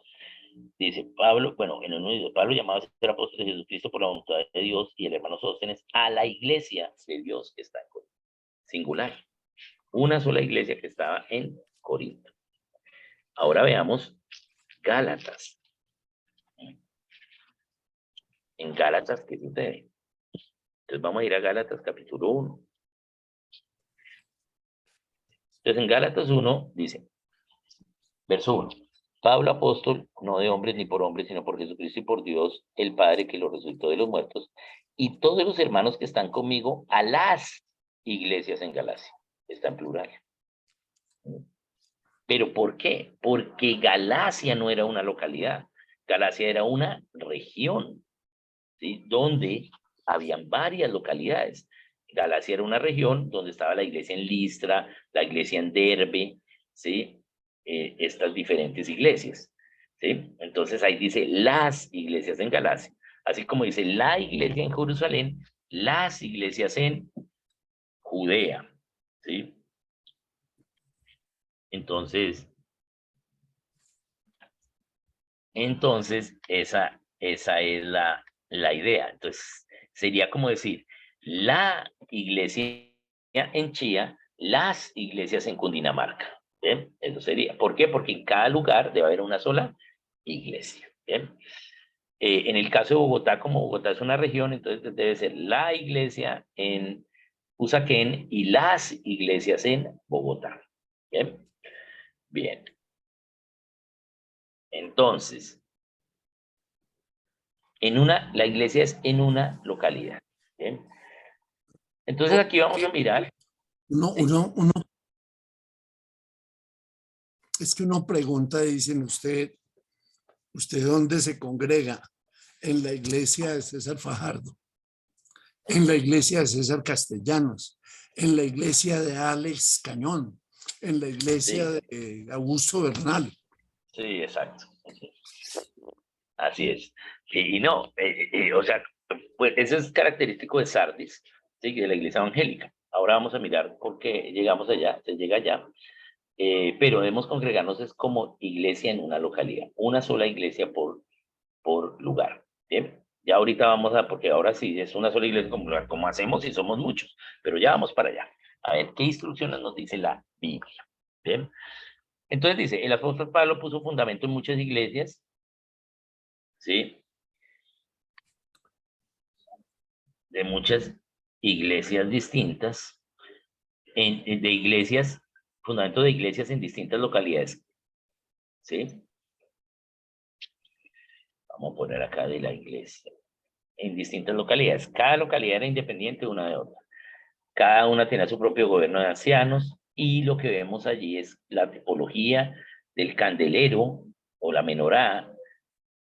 dice Pablo, bueno, en uno dice, Pablo llamado a ser apóstol de Jesucristo por la voluntad de Dios y el hermano Sóstenes a la iglesia de Dios que está en Corinto. Singular. Una sola iglesia que estaba en Corinto. Ahora veamos Gálatas. En Gálatas, ¿qué sucede? Entonces vamos a ir a Gálatas capítulo 1. Entonces en Gálatas 1 dice, verso 1. Pablo apóstol, no de hombres ni por hombres, sino por Jesucristo y por Dios, el Padre que lo resucitó de los muertos, y todos los hermanos que están conmigo a las iglesias en Galacia. Está en plural. ¿Pero por qué? Porque Galacia no era una localidad. Galacia era una región, ¿sí? Donde habían varias localidades. Galacia era una región donde estaba la iglesia en Listra, la iglesia en Derbe, ¿sí? Estas diferentes iglesias, ¿sí? Entonces ahí dice las iglesias en Galacia, así como dice la iglesia en Jerusalén, las iglesias en Judea, ¿sí? Entonces esa es la idea. Entonces, sería como decir, la iglesia en Chía, las iglesias en Cundinamarca. ¿Bien? Eso sería. ¿Por qué? Porque en cada lugar debe haber una sola iglesia. ¿Bien? En el caso de Bogotá, como Bogotá es una región, entonces debe ser la iglesia en Usaquén y las iglesias en Bogotá. ¿Bien? Bien. Entonces, la iglesia es en una localidad. ¿Bien? Entonces aquí vamos a mirar. Uno, ¿Sí? uno, es que uno pregunta, dicen ¿usted dónde se congrega? En la iglesia de César Fajardo, en la iglesia de César Castellanos, en la iglesia de Alex Cañón, en la iglesia Sí, de Augusto Bernal. sí, exacto. Así es. Y no, o sea, Pues eso es característico de Sardis, ¿sí? De la iglesia evangélica. Ahora vamos a mirar por qué llegamos allá, se llega allá. Pero debemos congregarnos es como iglesia en una localidad, una sola iglesia por lugar. Bien, ya ahorita vamos a, porque ahora sí es una sola iglesia como lugar, como hacemos y somos muchos, pero ya vamos para allá. A ver, ¿qué instrucciones nos dice la Biblia? Bien, entonces dice, el apóstol Pablo puso fundamento en muchas iglesias, ¿sí? De muchas iglesias distintas, de iglesias, fundamento de iglesias en distintas localidades, ¿sí? Vamos a poner acá de la iglesia, en distintas localidades. Cada localidad era independiente una de otra. Cada una tenía su propio gobierno de ancianos y lo que vemos allí es la tipología del candelero o la menorá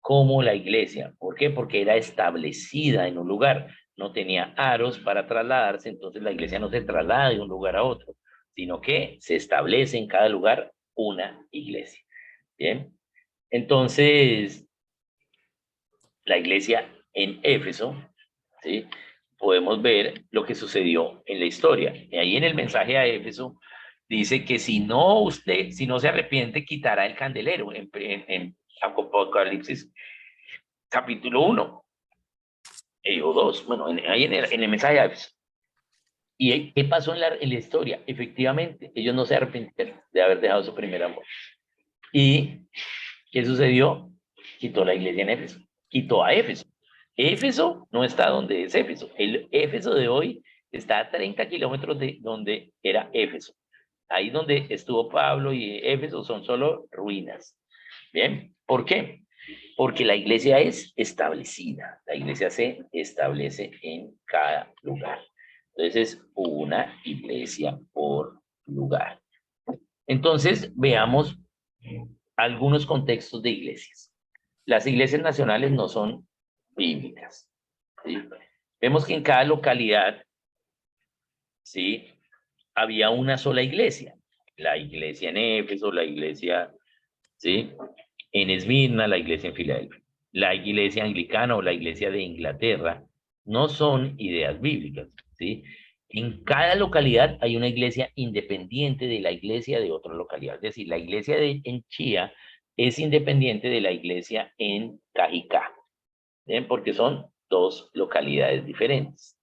como la iglesia. ¿Por qué? Porque era establecida en un lugar. No tenía aros para trasladarse, entonces la iglesia no se traslada de un lugar a otro, sino que se establece en cada lugar una iglesia. Bien, entonces la iglesia en Éfeso, ¿sí? Podemos ver lo que sucedió en la historia. Y ahí en el mensaje a Éfeso dice que si no se arrepiente, quitará el candelero en Apocalipsis capítulo 1 o 2, bueno, ahí en el mensaje a Éfeso. ¿Y qué pasó en la historia? Efectivamente, ellos no se arrepintieron de haber dejado su primer amor. ¿Y qué sucedió? Quitó la iglesia en Éfeso, quitó a Éfeso. Éfeso no está donde es Éfeso. El Éfeso de hoy está a 30 kilómetros de donde era Éfeso. Ahí donde estuvo Pablo y Éfeso son solo ruinas. ¿Bien? ¿Por qué? Porque la iglesia es establecida. La iglesia se establece en cada lugar. Entonces es una iglesia por lugar. Entonces veamos algunos contextos de iglesias. Las iglesias nacionales no son bíblicas, ¿sí? Vemos que en cada localidad, ¿sí? Había una sola iglesia. La iglesia en Éfeso, la iglesia, ¿sí? En Esmirna, la iglesia en Filadelfia. La iglesia anglicana o la iglesia de Inglaterra no son ideas bíblicas, ¿sí? En cada localidad hay una iglesia independiente de la iglesia de otra localidad. Es decir, la iglesia en Chía es independiente de la iglesia en Cajicá, ¿bien? Porque son dos localidades diferentes,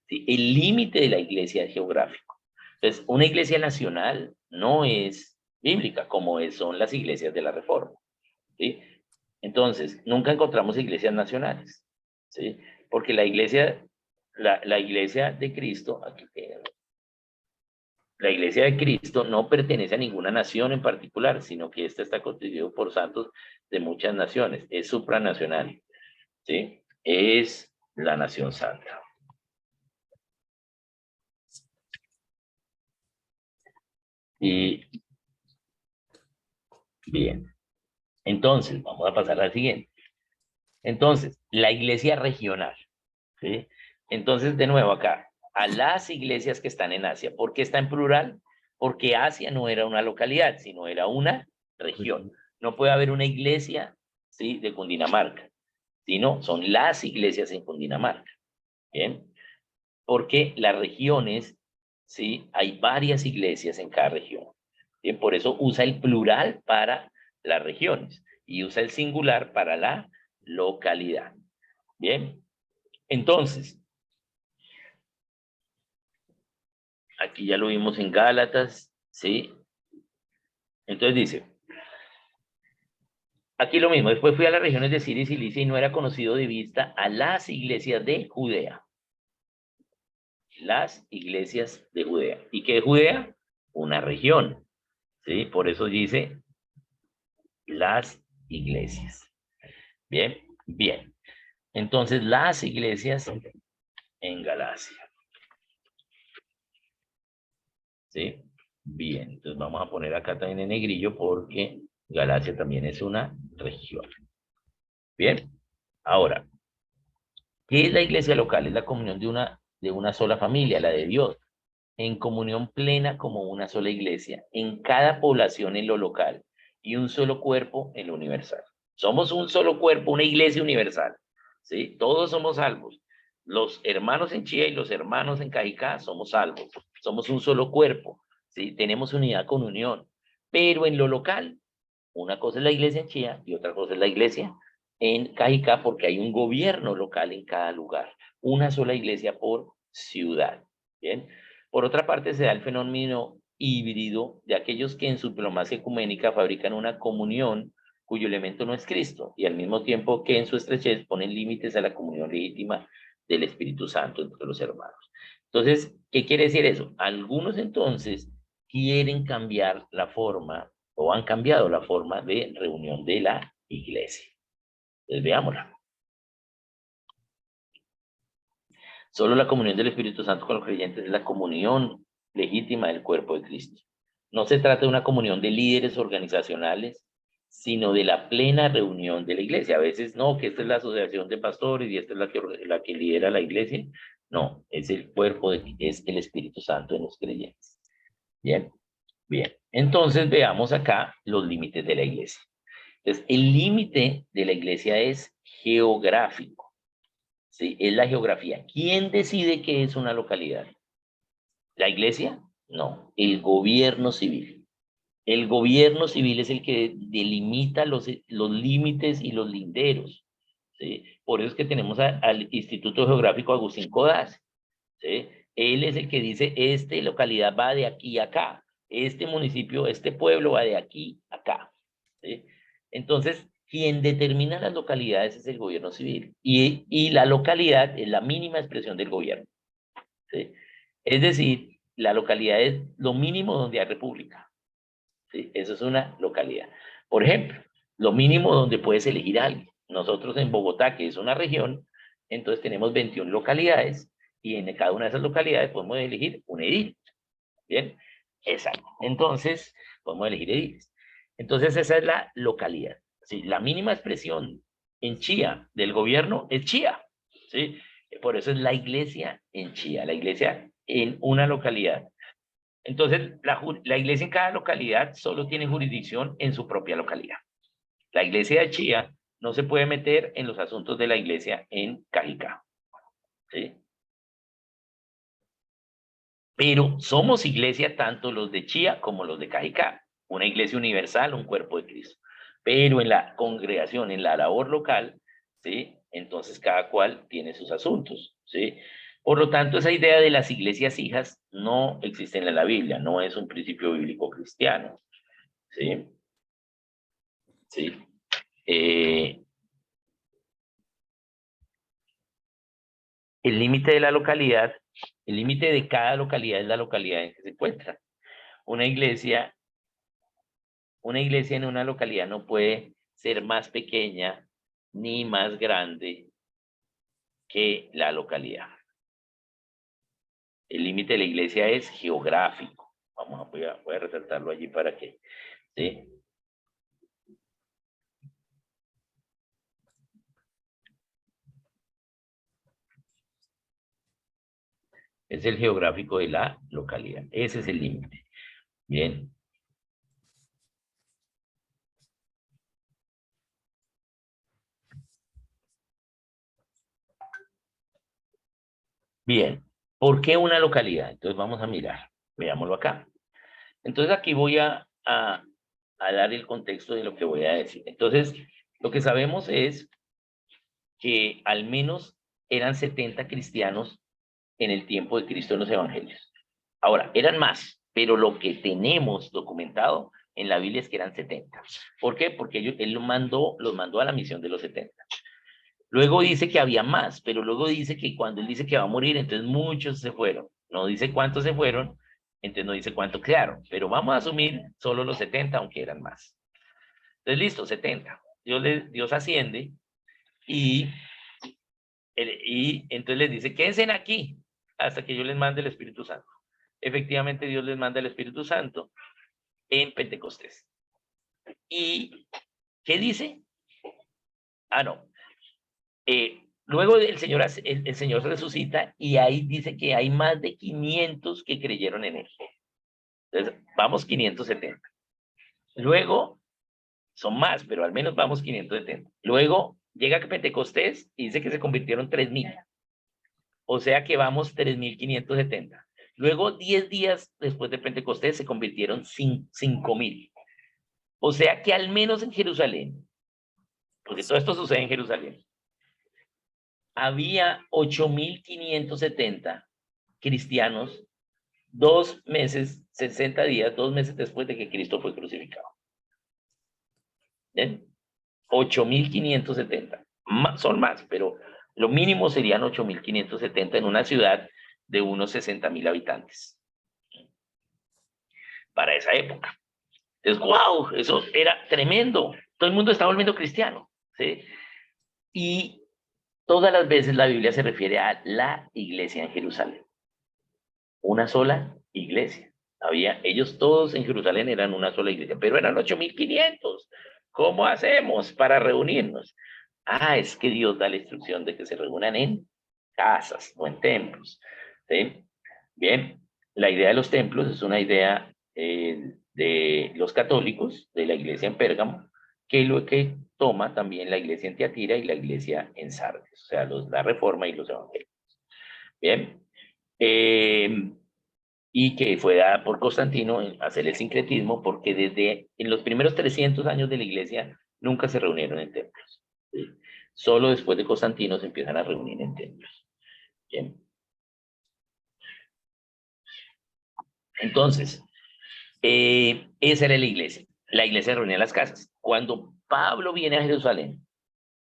¿sí? El límite de la iglesia es geográfico. Entonces, una iglesia nacional no es bíblica como son las iglesias de la Reforma, ¿sí? Entonces, nunca encontramos iglesias nacionales, ¿sí? Porque la iglesia de Cristo, la iglesia de Cristo no pertenece a ninguna nación en particular, sino que esta está constituida por santos de muchas naciones, es supranacional, ¿sí? Es la nación santa. Y bien, entonces, vamos a pasar al siguiente. Entonces, la iglesia regional, ¿sí? Entonces, de nuevo acá, a las iglesias que están en Asia. ¿Por qué está en plural? Porque Asia no era una localidad, sino era una región. No puede haber una iglesia, ¿sí? De Cundinamarca, sino son las iglesias en Cundinamarca, ¿bien? Porque las regiones, ¿sí? Hay varias iglesias en cada región, ¿bien? Por eso usa el plural para las regiones y usa el singular para la localidad, ¿bien? Entonces, aquí ya lo vimos en Gálatas, ¿sí? Entonces dice, aquí lo mismo, después fui a las regiones de Siria y Cilicia y no era conocido de vista a las iglesias de Judea. Las iglesias de Judea. ¿Y qué es Judea? Una región, ¿sí? Por eso dice las iglesias. Bien, bien. Entonces, las iglesias en Galacia. ¿Sí? Bien, entonces vamos a poner acá también en negrillo porque Galacia también es una región. Bien, ahora, ¿qué es la iglesia local? Es la comunión de una sola familia, la de Dios, en comunión plena como una sola iglesia, en cada población en lo local y un solo cuerpo en lo universal. Somos un solo cuerpo, una iglesia universal, ¿sí? Todos somos salvos, los hermanos en Chía y los hermanos en Cajicá somos salvos, somos un solo cuerpo, ¿sí? Tenemos unidad con unión, pero en lo local, una cosa es la iglesia en Chía y otra cosa es la iglesia en Cajicá, porque hay un gobierno local en cada lugar, una sola iglesia por ciudad, ¿bien? Por otra parte, se da el fenómeno híbrido de aquellos que en su diplomacia ecuménica fabrican una comunión cuyo elemento no es Cristo, y al mismo tiempo que en su estrechez ponen límites a la comunión legítima del Espíritu Santo entre los hermanos. Entonces, ¿qué quiere decir eso? Algunos entonces quieren cambiar la forma o han cambiado la forma de reunión de la iglesia. Entonces, veámosla. Solo la comunión del Espíritu Santo con los creyentes es la comunión legítima del cuerpo de Cristo. No se trata de una comunión de líderes organizacionales, sino de la plena reunión de la iglesia. A veces no, que esta es la asociación de pastores y esta es la que lidera la iglesia. No, es el cuerpo, es el Espíritu Santo en los creyentes. Bien, bien. Entonces veamos acá los límites de la iglesia. Entonces, el límite de la iglesia es geográfico. ¿Sí? Es la geografía. ¿Quién decide qué es una localidad? ¿La iglesia? No, el gobierno civil. El gobierno civil es el que delimita los límites y los linderos. ¿Sí? Por eso es que tenemos al Instituto Geográfico Agustín Codazzi. ¿Sí? Él es el que dice, esta localidad va de aquí a acá, este municipio, este pueblo va de aquí a acá. ¿Sí? Entonces, quien determina las localidades es el gobierno civil y la localidad es la mínima expresión del gobierno. ¿Sí? Es decir, la localidad es lo mínimo donde hay república. ¿Sí? Eso es una localidad. Por ejemplo, lo mínimo donde puedes elegir a alguien. Nosotros en Bogotá, que es una región, entonces tenemos 21 localidades y en cada una de esas localidades podemos elegir un edil. ¿Bien? Exacto. Entonces, podemos elegir ediles. Entonces, esa es la localidad. ¿Sí? La mínima expresión en Chía del gobierno es Chía. ¿Sí? Por eso es la iglesia en Chía, la iglesia en una localidad. Entonces, la iglesia en cada localidad solo tiene jurisdicción en su propia localidad. La iglesia de Chía no se puede meter en los asuntos de la iglesia en Cajicá. ¿Sí? Pero somos iglesia tanto los de Chía como los de Cajicá, una iglesia universal, un cuerpo de Cristo. Pero en la congregación, en la labor local, ¿sí? Entonces cada cual tiene sus asuntos, ¿sí? Por lo tanto, esa idea de las iglesias hijas no existe en la Biblia, no es un principio bíblico cristiano, ¿sí? ¿Sí? Eh, el límite de la localidad, el límite de cada localidad es la localidad en que se encuentra. Una iglesia Una iglesia en una localidad no puede ser más pequeña ni más grande que la localidad. El límite de la iglesia es geográfico. Voy a resaltarlo allí para que, ¿sí? Es el geográfico de la localidad. Ese es el límite. Bien. Bien. ¿Por qué una localidad? Entonces vamos a mirar. Veámoslo acá. Entonces aquí voy a dar el contexto de lo que voy a decir. Entonces, lo que sabemos es que al menos eran 70 cristianos en el tiempo de Cristo en los evangelios. Ahora, eran más, pero lo que tenemos documentado en la Biblia es que eran 70. ¿Por qué? Porque él los mandó a la misión de los 70. Luego dice que había más, pero luego dice que cuando él dice que va a morir, entonces muchos se fueron. No dice cuántos se fueron, entonces no dice cuántos quedaron, pero vamos a asumir solo los 70, aunque eran más. Entonces, listo, 70. Dios asciende y y entonces les dice, quédense aquí hasta que yo les mande el Espíritu Santo. Efectivamente, Dios les manda el Espíritu Santo en Pentecostés. ¿Y qué dice? Ah, no. Luego el Señor resucita y ahí dice que hay más de 500 que creyeron en él. Entonces, vamos 570. Luego, son más, pero al menos vamos 570. Luego llega Pentecostés y dice que se convirtieron 3000. O sea que vamos 3.570. Luego, 10 días después de Pentecostés, se convirtieron 5.000. O sea que al menos en Jerusalén, porque todo esto sucede en Jerusalén, había 8.570 cristianos 2 meses, 60 días, 2 meses después de que Cristo fue crucificado. ¿Bien? 8.570. Son más, pero lo mínimo serían 8.570 en una ciudad de unos 60.000 habitantes. Para esa época. Entonces, wow, eso era tremendo. Todo el mundo está volviendo cristiano. ¿Sí? Y todas las veces la Biblia se refiere a la iglesia en Jerusalén. Una sola iglesia. Ellos todos en Jerusalén eran una sola iglesia, pero eran 8.500. ¿Cómo hacemos para reunirnos? Es que Dios da la instrucción de que se reúnan en casas, no en templos. ¿Sí? Bien, la idea de los templos es una idea de los católicos, de la iglesia en Pérgamo, que es lo que toma también la iglesia en Tiatira y la iglesia en Sardes, o sea, la Reforma y los evangélicos. Bien, y que fue dada por Constantino en hacer el sincretismo, porque desde en los primeros 300 años de la iglesia nunca se reunieron en templos. ¿Sí? Solo después de Constantino se empiezan a reunir en templos. Bien. Entonces, esa era la iglesia. La iglesia se reunía en las casas. Cuando Pablo viene a Jerusalén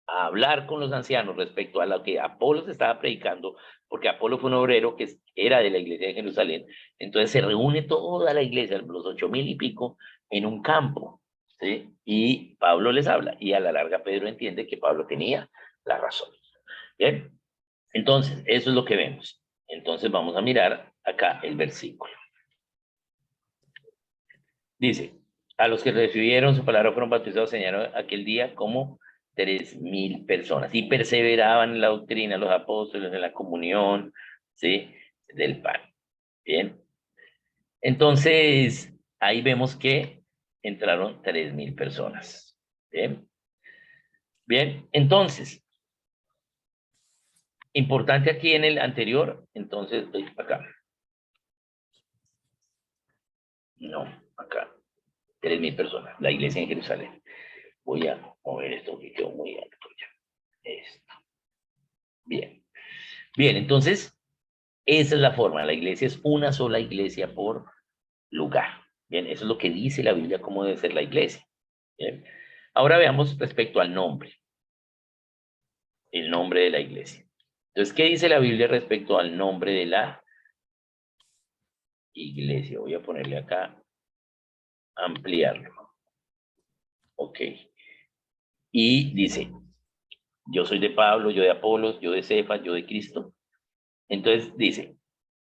a hablar con los ancianos respecto a lo que Apolo se estaba predicando, porque Apolo fue un obrero que era de la iglesia de Jerusalén, entonces se reúne toda la iglesia, los 8.000 y pico, en un campo, ¿sí? Y Pablo les habla, y a la larga Pedro entiende que Pablo tenía la razón. Bien, entonces, eso es lo que vemos. Entonces vamos a mirar acá el versículo. Dice, a los que recibieron su palabra fueron bautizados, señalaron aquel día como 3.000 personas y perseveraban en la doctrina, los apóstoles, en la comunión, ¿sí? Del pan. Bien. Entonces, ahí vemos que entraron 3.000 personas. Bien. Bien, entonces, importante aquí en el anterior, entonces, acá. No, acá. 3.000 personas, la iglesia en Jerusalén. Voy a mover esto que quedó muy alto ya. Esto. Bien. Bien, entonces, esa es la forma. La iglesia es una sola iglesia por lugar. Bien, eso es lo que dice la Biblia cómo debe ser la iglesia. Bien. Ahora veamos respecto al nombre. El nombre de la iglesia. Entonces, ¿qué dice la Biblia respecto al nombre de la iglesia? Voy a ponerle acá, ampliarlo. Ok. Y dice, yo soy de Pablo, yo de Apolos, yo de Cefas, yo de Cristo. Entonces dice,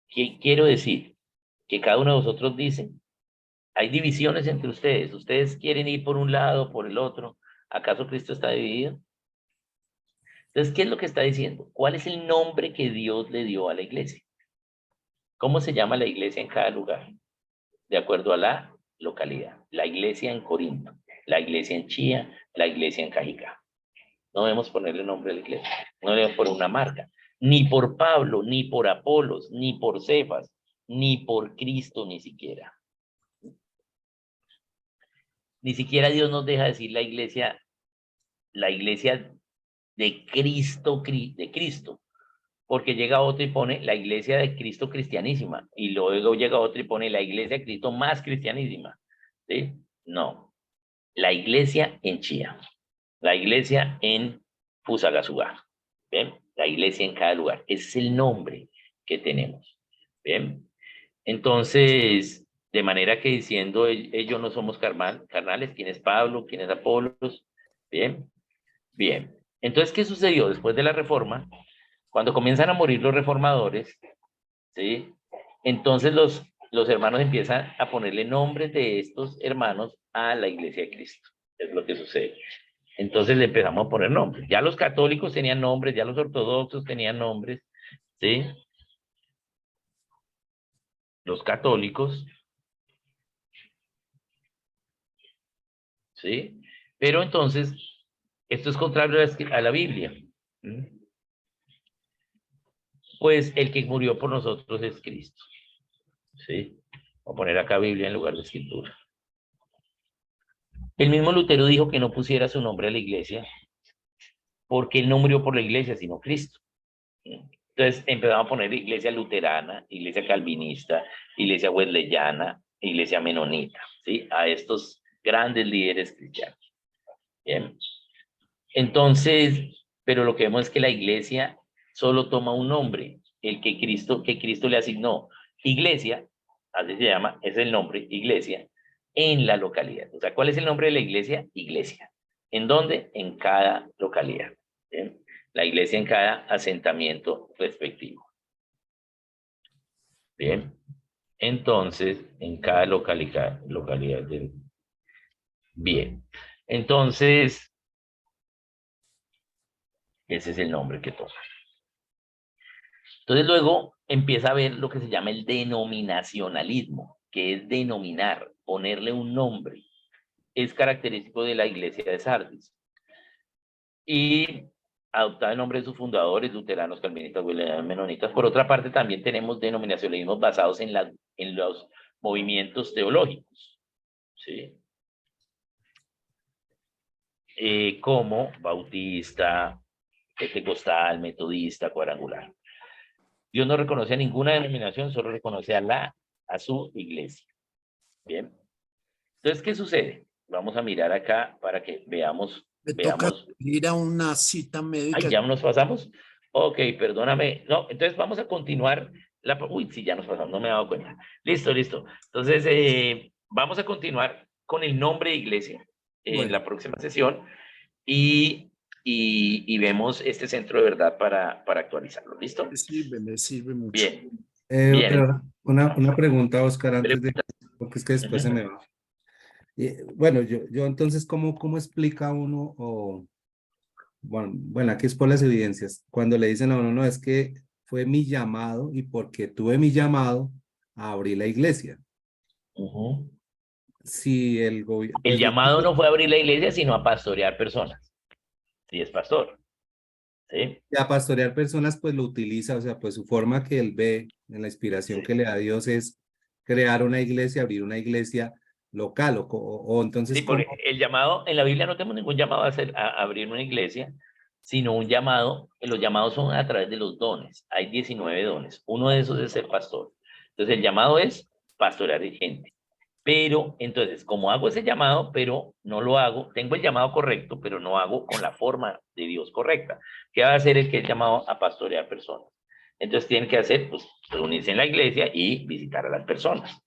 ¿qué quiero decir? Que cada uno de vosotros dice, hay divisiones entre ustedes. Ustedes quieren ir por un lado, por el otro. ¿Acaso Cristo está dividido? Entonces, ¿qué es lo que está diciendo? ¿Cuál es el nombre que Dios le dio a la iglesia? ¿Cómo se llama la iglesia en cada lugar? De acuerdo a la localidad. La iglesia en Corinto, la iglesia en Chía, la iglesia en Cajicá. No debemos ponerle nombre a la iglesia. No debemos poner una marca. Ni por Pablo, ni por Apolos, ni por Cefas, ni por Cristo, ni siquiera. Ni siquiera Dios nos deja decir la iglesia de Cristo, porque llega otro y pone la iglesia de Cristo cristianísima, y luego llega otro y pone la iglesia de Cristo más cristianísima, ¿sí? No, la iglesia en Chía, la iglesia en Fusagasugá, ¿bien? La iglesia en cada lugar, ese es el nombre que tenemos, ¿bien? Entonces, de manera que diciendo, ellos no somos carnales, ¿quién es Pablo? ¿Quién es Apolos? ¿Bien? Bien. Entonces, ¿qué sucedió después de la reforma? Cuando comienzan a morir los reformadores, ¿sí? Entonces los hermanos empiezan a ponerle nombres de estos hermanos a la iglesia de Cristo. Es lo que sucede. Entonces le empezamos a poner nombres. Ya los católicos tenían nombres, ya los ortodoxos tenían nombres, ¿sí? Los católicos, ¿sí? Pero entonces, esto es contrario a la Biblia. ¿Mm? Pues el que murió por nosotros es Cristo. ¿Sí? Voy a poner acá Biblia en lugar de escritura. El mismo Lutero dijo que no pusiera su nombre a la iglesia porque él no murió por la iglesia, sino Cristo. Entonces empezamos a poner iglesia luterana, iglesia calvinista, iglesia wesleyana, iglesia menonita, ¿sí? A estos grandes líderes cristianos. Bien. Entonces, pero lo que vemos es que la iglesia solo toma un nombre, el que Cristo le asignó. Iglesia, así se llama, es el nombre, iglesia, en la localidad. O sea, ¿cuál es el nombre de la iglesia? Iglesia. ¿En dónde? En cada localidad. ¿Bien? La iglesia en cada asentamiento respectivo. Bien. Entonces, en cada localidad del... Bien. Entonces, ese es el nombre que toma. Entonces luego empieza a ver lo que se llama el denominacionalismo, que es denominar, ponerle un nombre. Es característico de la iglesia de Sardis. Y adoptar el nombre de sus fundadores, luteranos, calvinistas, menonitas. Por otra parte, también tenemos denominacionalismos basados en los movimientos teológicos, ¿sí? Como bautista, pentecostal, metodista, cuadrangular. Dios no reconoce a ninguna denominación, solo reconoce a su iglesia. Bien. Entonces, ¿qué sucede? Vamos a mirar acá para que veamos. Me toca ir a una cita Ay, médica. ¿ya nos pasamos? Ok, perdóname. No, entonces vamos a continuar. Uy, sí, ya nos pasamos, no me he dado cuenta. Listo, listo. Entonces, vamos a continuar con el nombre de iglesia en Bueno, la próxima sesión y vemos este centro de verdad para actualizarlo. ¿Listo? me sirve mucho. Bien, bien. Pero una pregunta, Oscar, antes de, Preguntas. porque es que después se Ujú. me va. Bueno, yo entonces, ¿cómo explica uno, o, bueno, aquí es por las evidencias, cuando le dicen a uno, no, es que fue mi llamado y porque tuve mi llamado, abrí la iglesia. Ujú. Si el gobierno, El pues llamado no fue a abrir la iglesia, sino a pastorear personas. Sí, es pastor. ¿Sí? a pastorear personas, pues lo utiliza, o sea, pues su forma que él ve en la inspiración Sí. que le da Dios es crear una iglesia, abrir una iglesia local, o Sí, entonces, ¿cómo? porque el llamado, en la Biblia no tenemos ningún llamado a abrir una iglesia, sino un llamado, los llamados son a través de los dones. Hay 19 dones. Uno de esos es ser pastor. Entonces, el llamado es pastorear gente. Pero, entonces, como hago ese llamado, pero no lo hago, tengo el llamado correcto, pero no hago con la forma de Dios correcta. ¿Qué va a hacer el que es llamado a pastorear personas? Entonces, tienen que hacer, pues, reunirse en la iglesia y visitar a las personas.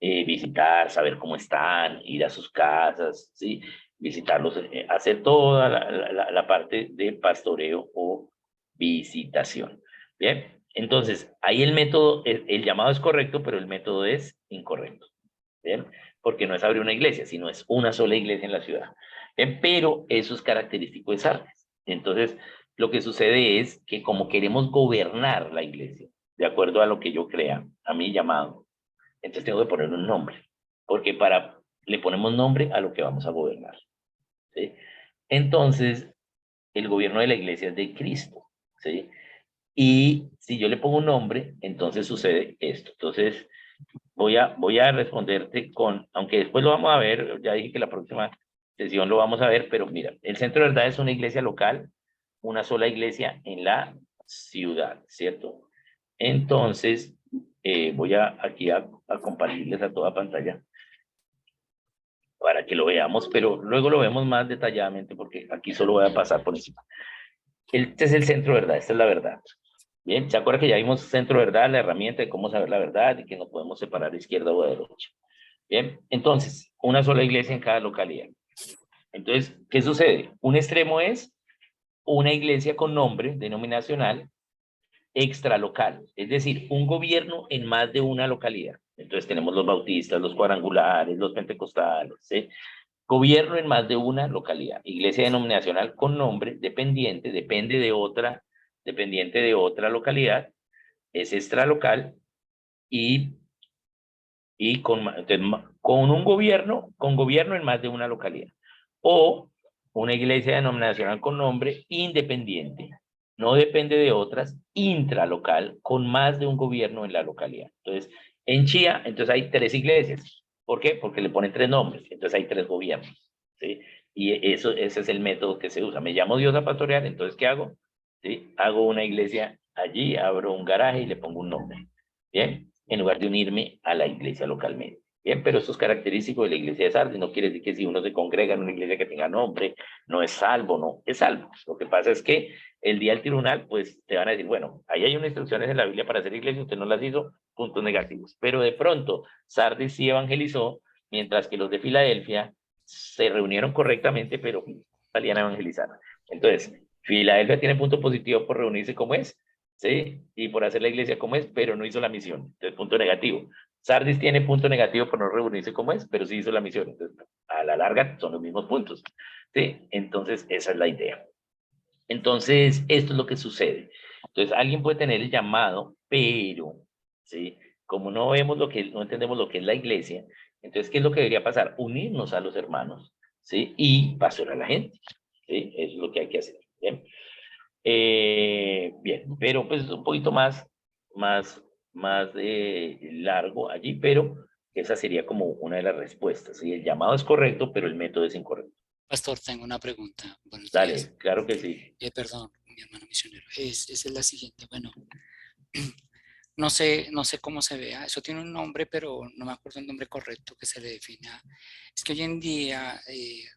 Visitar, saber cómo están, ir a sus casas, ¿sí? Visitarlos, hacer toda la parte de pastoreo o visitación. Bien, entonces, ahí el método, el llamado es correcto, pero el método es incorrecto. Bien, porque no es abrir una iglesia, sino es una sola iglesia en la ciudad. Bien, pero eso es característico de Sardes. Entonces, lo que sucede es que como queremos gobernar la iglesia, de acuerdo a lo que yo crea, a mi llamado, entonces tengo que poner un nombre, porque le ponemos nombre a lo que vamos a gobernar. ¿Sí? Entonces, el gobierno de la iglesia es de Cristo. ¿Sí? Y si yo le pongo un nombre, entonces sucede esto. Entonces, voy a responderte con, aunque después lo vamos a ver, ya dije que la próxima sesión lo vamos a ver, pero mira, el Centro de Verdad es una iglesia local, una sola iglesia en la ciudad, ¿cierto? Entonces, voy aquí a compartirles a toda pantalla para que lo veamos, pero luego lo vemos más detalladamente porque aquí solo voy a pasar por encima. Este es el centro de verdad, esta es la verdad. Bien, ¿se acuerda que ya vimos centro de verdad, la herramienta de cómo saber la verdad y que no podemos separar de izquierda o de derecha? Bien, entonces, una sola iglesia en cada localidad. Entonces, ¿qué sucede? Un extremo es una iglesia con nombre denominacional extralocal, es decir, un gobierno en más de una localidad. Entonces tenemos los bautistas, los cuadrangulares, los pentecostales, ¿sí? Gobierno en más de una localidad. Iglesia denominacional con nombre dependiente, dependiente de otra localidad, es extralocal y, entonces, con gobierno en más de una localidad. O una iglesia denominacional con nombre independiente. no depende de otras, intralocal, con más de un gobierno en la localidad. Entonces, en Chía, entonces hay 3 iglesias. ¿Por qué? Porque le ponen 3 nombres, entonces hay 3 gobiernos, ¿sí? Y ese es el método que se usa. Me llamo Diosa Pastoreal, entonces, ¿qué hago? ¿Sí? Hago una iglesia allí, abro un garaje y le pongo un nombre, ¿bien? En lugar de unirme a la iglesia localmente. Bien, pero esto es característico de la iglesia de Sardis. No quiere decir que si uno se congrega en una iglesia que tenga nombre, no es salvo, no, es salvo. Lo que pasa es que el día del tribunal, pues te van a decir, bueno, ahí hay unas instrucciones en la Biblia para hacer iglesia, usted no las hizo, puntos negativos. Pero de pronto, Sardis sí evangelizó, mientras que los de Filadelfia se reunieron correctamente, pero salían a evangelizar. Entonces, Filadelfia tiene punto positivo por reunirse como es, ¿sí? Y por hacer la iglesia como es, pero no hizo la misión. Entonces, punto negativo. Sardis tiene punto negativo por no reunirse como es, pero sí hizo la misión. Entonces, a la larga son los mismos puntos, ¿sí? Entonces, esa es la idea. Entonces, esto es lo que sucede. Entonces, alguien puede tener el llamado, pero, ¿sí? Como no vemos no entendemos lo que es la iglesia, entonces, ¿qué es lo que debería pasar? Unirnos a los hermanos, ¿sí? Y pastorear a la gente, ¿sí? Eso es lo que hay que hacer, ¿bien? Bien, pero pues es un poquito más largo allí, pero esa sería como una de las respuestas, ¿sí? El llamado es correcto, pero el método es incorrecto. Pastor, tengo una pregunta. Buenos días. Dale, claro que sí. Perdón, mi hermano misionero. Esa es la siguiente. Bueno, no sé cómo se vea. Eso tiene un nombre, pero no me acuerdo el nombre correcto que se le define. Es que hoy en día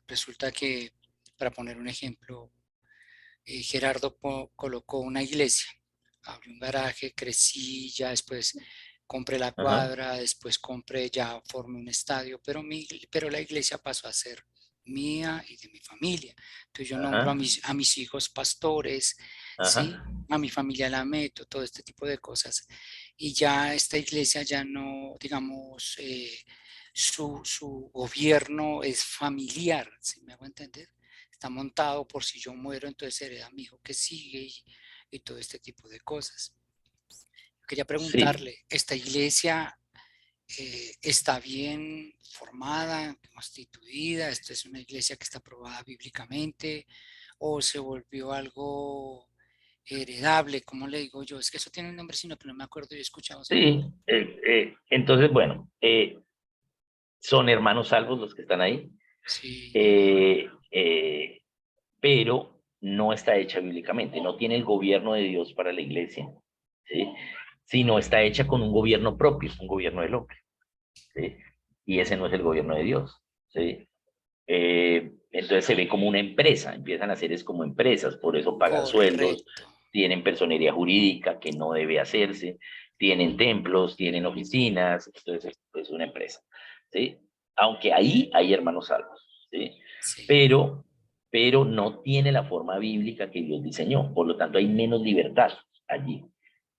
resulta que, para poner un ejemplo, Gerardo colocó una iglesia, abrió un garaje, crecí, ya después compré la Ajá, cuadra, después compré, ya formé un estadio, pero la iglesia pasó a ser mía y de mi familia. Entonces yo nombro ajá, a mis hijos pastores, ¿sí? ajá. A mi familia la meto, todo este tipo de cosas. Y ya esta iglesia ya no, digamos, su gobierno es familiar, ¿sí me hago entender? Está montado por si yo muero, entonces hereda mi hijo que sigue y todo este tipo de cosas. Quería Sí, preguntarle, ¿esta iglesia está bien formada, constituida? ¿Esto es una iglesia que está aprobada bíblicamente o se volvió algo heredable? ¿Cómo le digo yo? Es que eso tiene un nombre, sino que no me acuerdo y he escuchado ese sí. nombre. Entonces, bueno, son hermanos salvos los que están ahí, Sí, eh, eh, pero no está hecha bíblicamente, no tiene el gobierno de Dios para la iglesia, ¿sí? Sino está hecha con un gobierno propio, un gobierno del hombre, ¿sí? Y ese no es el gobierno de Dios, ¿sí? Entonces se ve como una empresa, empiezan a hacer es como empresas, por eso pagan sueldos, correcto. tienen personería jurídica que no debe hacerse, tienen templos, tienen oficinas, entonces es una empresa, ¿sí? Aunque ahí hay hermanos salvos, ¿sí? Sí, Pero, pero no tiene la forma bíblica que Dios diseñó, por lo tanto hay menos libertad allí,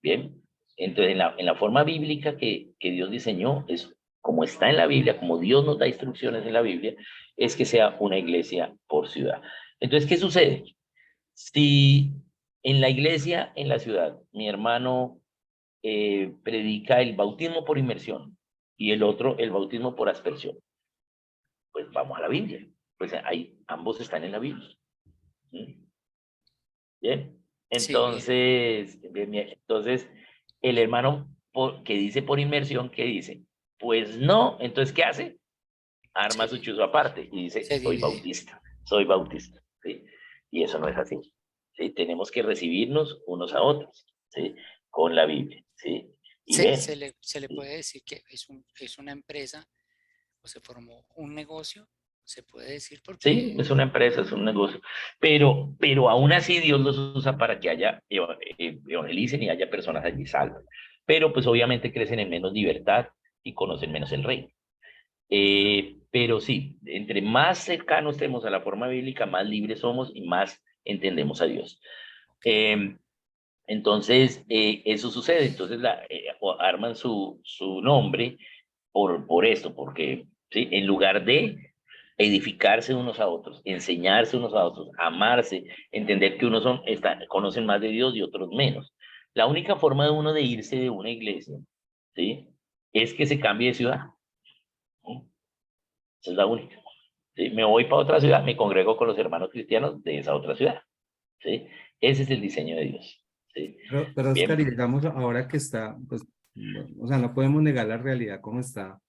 ¿bien? Entonces en la forma bíblica que Dios diseñó, es como está en la Biblia, como Dios nos da instrucciones en la Biblia, es que sea una iglesia por ciudad. Entonces, ¿qué sucede? Si en la iglesia, en la ciudad, mi hermano predica el bautismo por inmersión y el otro el bautismo por aspersión, pues vamos a la Biblia. Pues ahí ambos están en la Biblia. ¿Sí? Bien. sí, bien. Entonces, el hermano que dice por inmersión, ¿qué dice? Pues no, entonces, ¿qué hace? Arma su Sí, chuzo aparte y dice, se divide. soy bautista, ¿sí? Y eso no es así, ¿sí? Tenemos que recibirnos unos a otros, ¿sí? Con la Biblia, ¿sí? Y ven, Se le ¿sí? puede decir que es una empresa o se formó un negocio, se puede decir Sí, porque es una empresa, es un negocio, pero aún así Dios los usa para que haya, evangelicen y haya personas allí salvas, pero pues obviamente crecen en menos libertad y conocen menos el reino. Pero sí, entre más cercanos estemos a la forma bíblica, más libres somos y más entendemos a Dios. ok, Eh, entonces, eso sucede. Entonces, arman su nombre por esto, porque ¿sí? En lugar de edificarse unos a otros, enseñarse unos a otros, amarse, entender que unos conocen más de Dios y otros menos. La única forma de uno de irse de una iglesia, ¿sí? Es que se cambie de ciudad. ¿Sí? Esa es la única. ¿Sí? Me voy para otra ciudad, me congrego con los hermanos cristianos de esa otra ciudad, ¿sí? Ese es el diseño de Dios. ¿Sí? Pero Bien, Oscar, y digamos ahora que está, pues, bueno, o sea, no podemos negar la realidad cómo está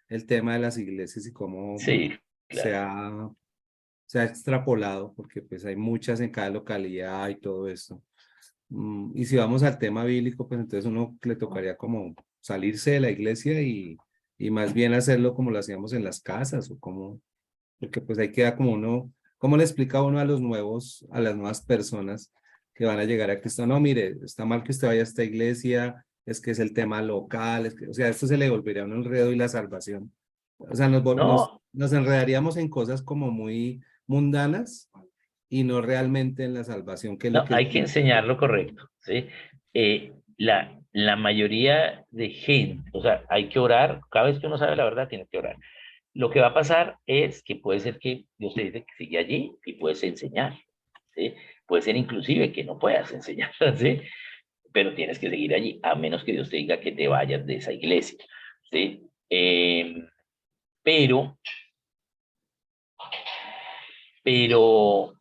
el tema de las iglesias y cómo sí, se claro. ha, se ha extrapolado, porque pues hay muchas en cada localidad y todo esto. Y si vamos al tema bíblico, pues entonces uno le tocaría como salirse de la iglesia y más bien hacerlo como lo hacíamos en las casas o como, porque pues ahí queda como uno, ¿cómo le explica uno a los nuevos, a las nuevas personas que van a llegar a Cristo? No, mire, está mal que usted vaya a esta iglesia, es que es el tema local, es que, o sea, esto se le volvería a un enredo y la salvación. O sea, No, nos enredaríamos en cosas como muy mundanas y no realmente en la salvación, que es lo no, que él hay que quiere. enseñar lo correcto, ¿sí? La mayoría de gente, o sea, hay que orar, cada vez que uno sabe la verdad, tiene que orar. Lo que va a pasar es que puede ser que Dios te dice que sigue allí y puedes enseñar, ¿sí? Puede ser inclusive que no puedas enseñar, ¿sí? Pero tienes que seguir allí, a menos que Dios te diga que te vayas de esa iglesia, ¿sí? Pero, pero,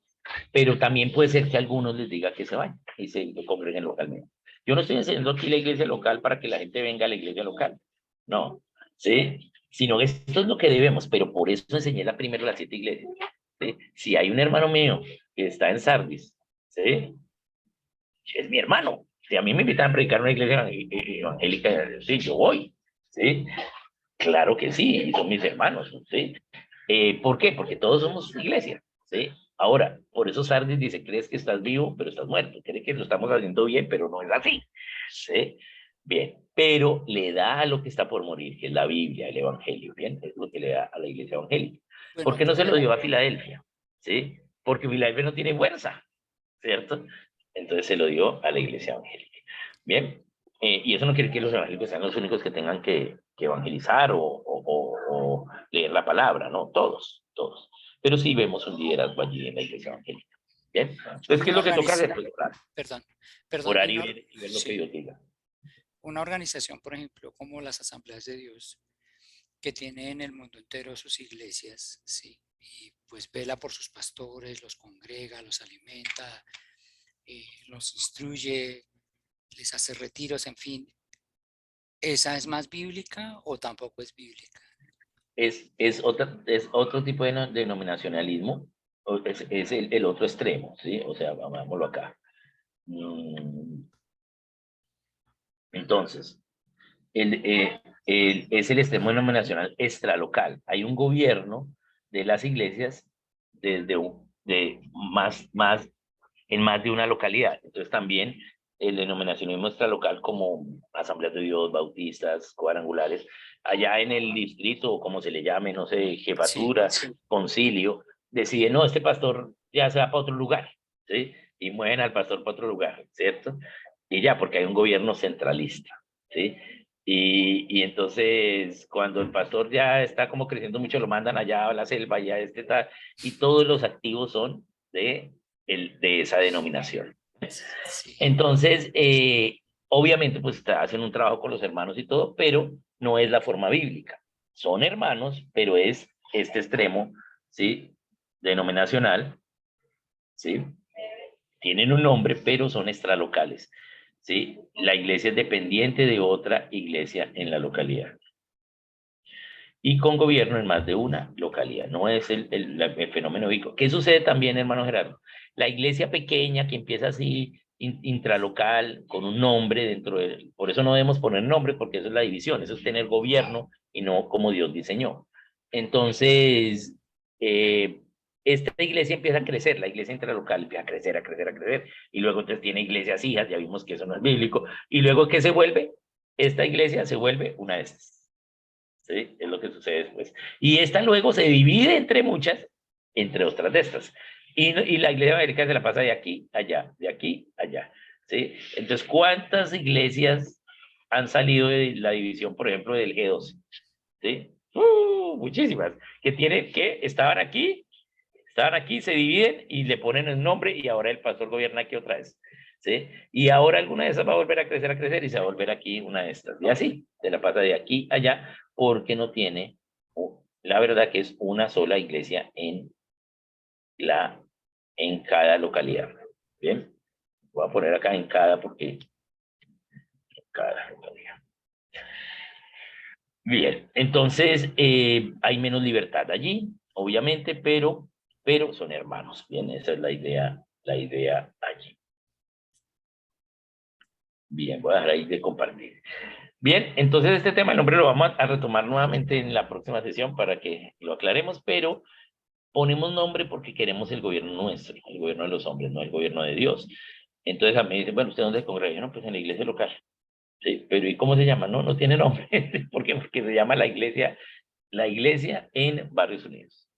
pero también puede ser que a algunos les diga que se vayan y se congreguen localmente. Yo no estoy enseñando aquí la iglesia local para que la gente venga a la iglesia local, no, ¿sí? Sino que esto es lo que debemos, pero por eso enseñé la primera las 7 iglesias, ¿sí? Si hay un hermano mío que está en Sardis, ¿sí? Es mi hermano. Si a mí me invitan a predicar en una iglesia evangélica, sí, yo voy, ¿sí? Claro que sí, son mis hermanos, ¿sí? ¿Por qué? Porque todos somos iglesia, ¿sí? Ahora, por eso Sardis dice, crees que estás vivo, pero estás muerto. Cree que lo estamos haciendo bien, pero no es así, ¿sí? Bien, pero le da a lo que está por morir, que es la Biblia, el Evangelio, ¿bien? Es lo que le da a la iglesia evangélica. ¿Por Bueno, qué no se lo dio a Filadelfia? ¿Sí? Porque Filadelfia no tiene fuerza, ¿cierto? Entonces se lo dio a la iglesia evangélica. Bien, y eso no quiere que los evangélicos sean los únicos que tengan que evangelizar o leer la palabra, ¿no? Todos, todos. Pero sí vemos un liderazgo allí en la iglesia evangélica. Bien, entonces, hay ¿qué es una lo que toca organización, hacer? Pues orar, perdón, perdón, orar y ver lo que sí, Dios diga. una organización, por ejemplo, como las Asambleas de Dios, que tiene en el mundo entero sus iglesias, sí, y pues vela por sus pastores, los congrega, los alimenta, los instruye, les hace retiros, en fin. ¿Esa es más bíblica o tampoco es bíblica? Es otro tipo de denominacionalismo, es el otro extremo, ¿sí? O sea, vámonos acá. Mm, Entonces, es el extremo denominacional extralocal. Hay un gobierno de las iglesias en más de una localidad. Entonces también el denominacionismo extralocal como asambleas de Dios, bautistas, cuadrangulares, allá en el distrito, o como se le llame, no sé, Sí, jefatura, concilio, deciden, no, este pastor ya se va para otro lugar, ¿sí? Y mueven al pastor para otro lugar, ¿cierto? Y ya, porque hay un gobierno centralista, ¿sí? Y entonces, cuando el pastor ya está como creciendo mucho, lo mandan allá a la selva, ya está, y todos los activos son de esa denominación. sí. Entonces, obviamente, pues hacen un trabajo con los hermanos y todo, pero no es la forma bíblica. Son hermanos, pero es este extremo, ¿sí? Denominacional, ¿sí? Tienen un nombre, pero son extralocales, ¿sí? La iglesia es dependiente de otra iglesia en la localidad. Y con gobierno en más de una localidad. No es el fenómeno bíblico. ¿Qué sucede también, hermano Gerardo? La iglesia pequeña que empieza así, intralocal, con un nombre dentro de... Por eso no debemos poner nombre, porque eso es la división, eso es tener gobierno y no como Dios diseñó. Entonces, esta iglesia empieza a crecer, la iglesia intralocal empieza a crecer, a crecer, a crecer, y luego entonces tiene iglesias hijas, ya vimos que eso no es bíblico, y luego ¿qué se vuelve? Esta iglesia se vuelve una de estas. ¿Sí? Es lo que sucede después. Y esta luego se divide entre muchas, entre otras de estas. Y la iglesia evangélica se la pasa de aquí a allá, de aquí a allá. ¿Sí? Entonces, ¿cuántas iglesias han salido de la división, por ejemplo, del G12? ¿Sí? Muchísimas. Que estaban aquí, se dividen y le ponen el nombre y ahora el pastor gobierna aquí otra vez. ¿Sí? Y ahora alguna de esas va a volver a crecer y se va a volver aquí una de estas. Y así, se la pasa de aquí a allá porque no tiene, la verdad que es una sola iglesia en cada localidad. Bien, Voy a poner acá en cada porque cada. Bien, entonces hay menos libertad allí, obviamente, pero son hermanos. Bien, esa es la idea allí. Bien, voy a dejar ahí de compartir. Bien, entonces este tema, el nombre lo vamos a retomar nuevamente en la próxima sesión para que lo aclaremos, pero ponemos nombre porque queremos el gobierno nuestro, el gobierno de los hombres, no el gobierno de Dios. Entonces a mí me dicen, bueno, ¿usted dónde se congrega? No, pues en la iglesia local. Sí, pero ¿y cómo se llama? No, no tiene nombre. ¿Por qué? Porque se llama la iglesia en Barrios Unidos.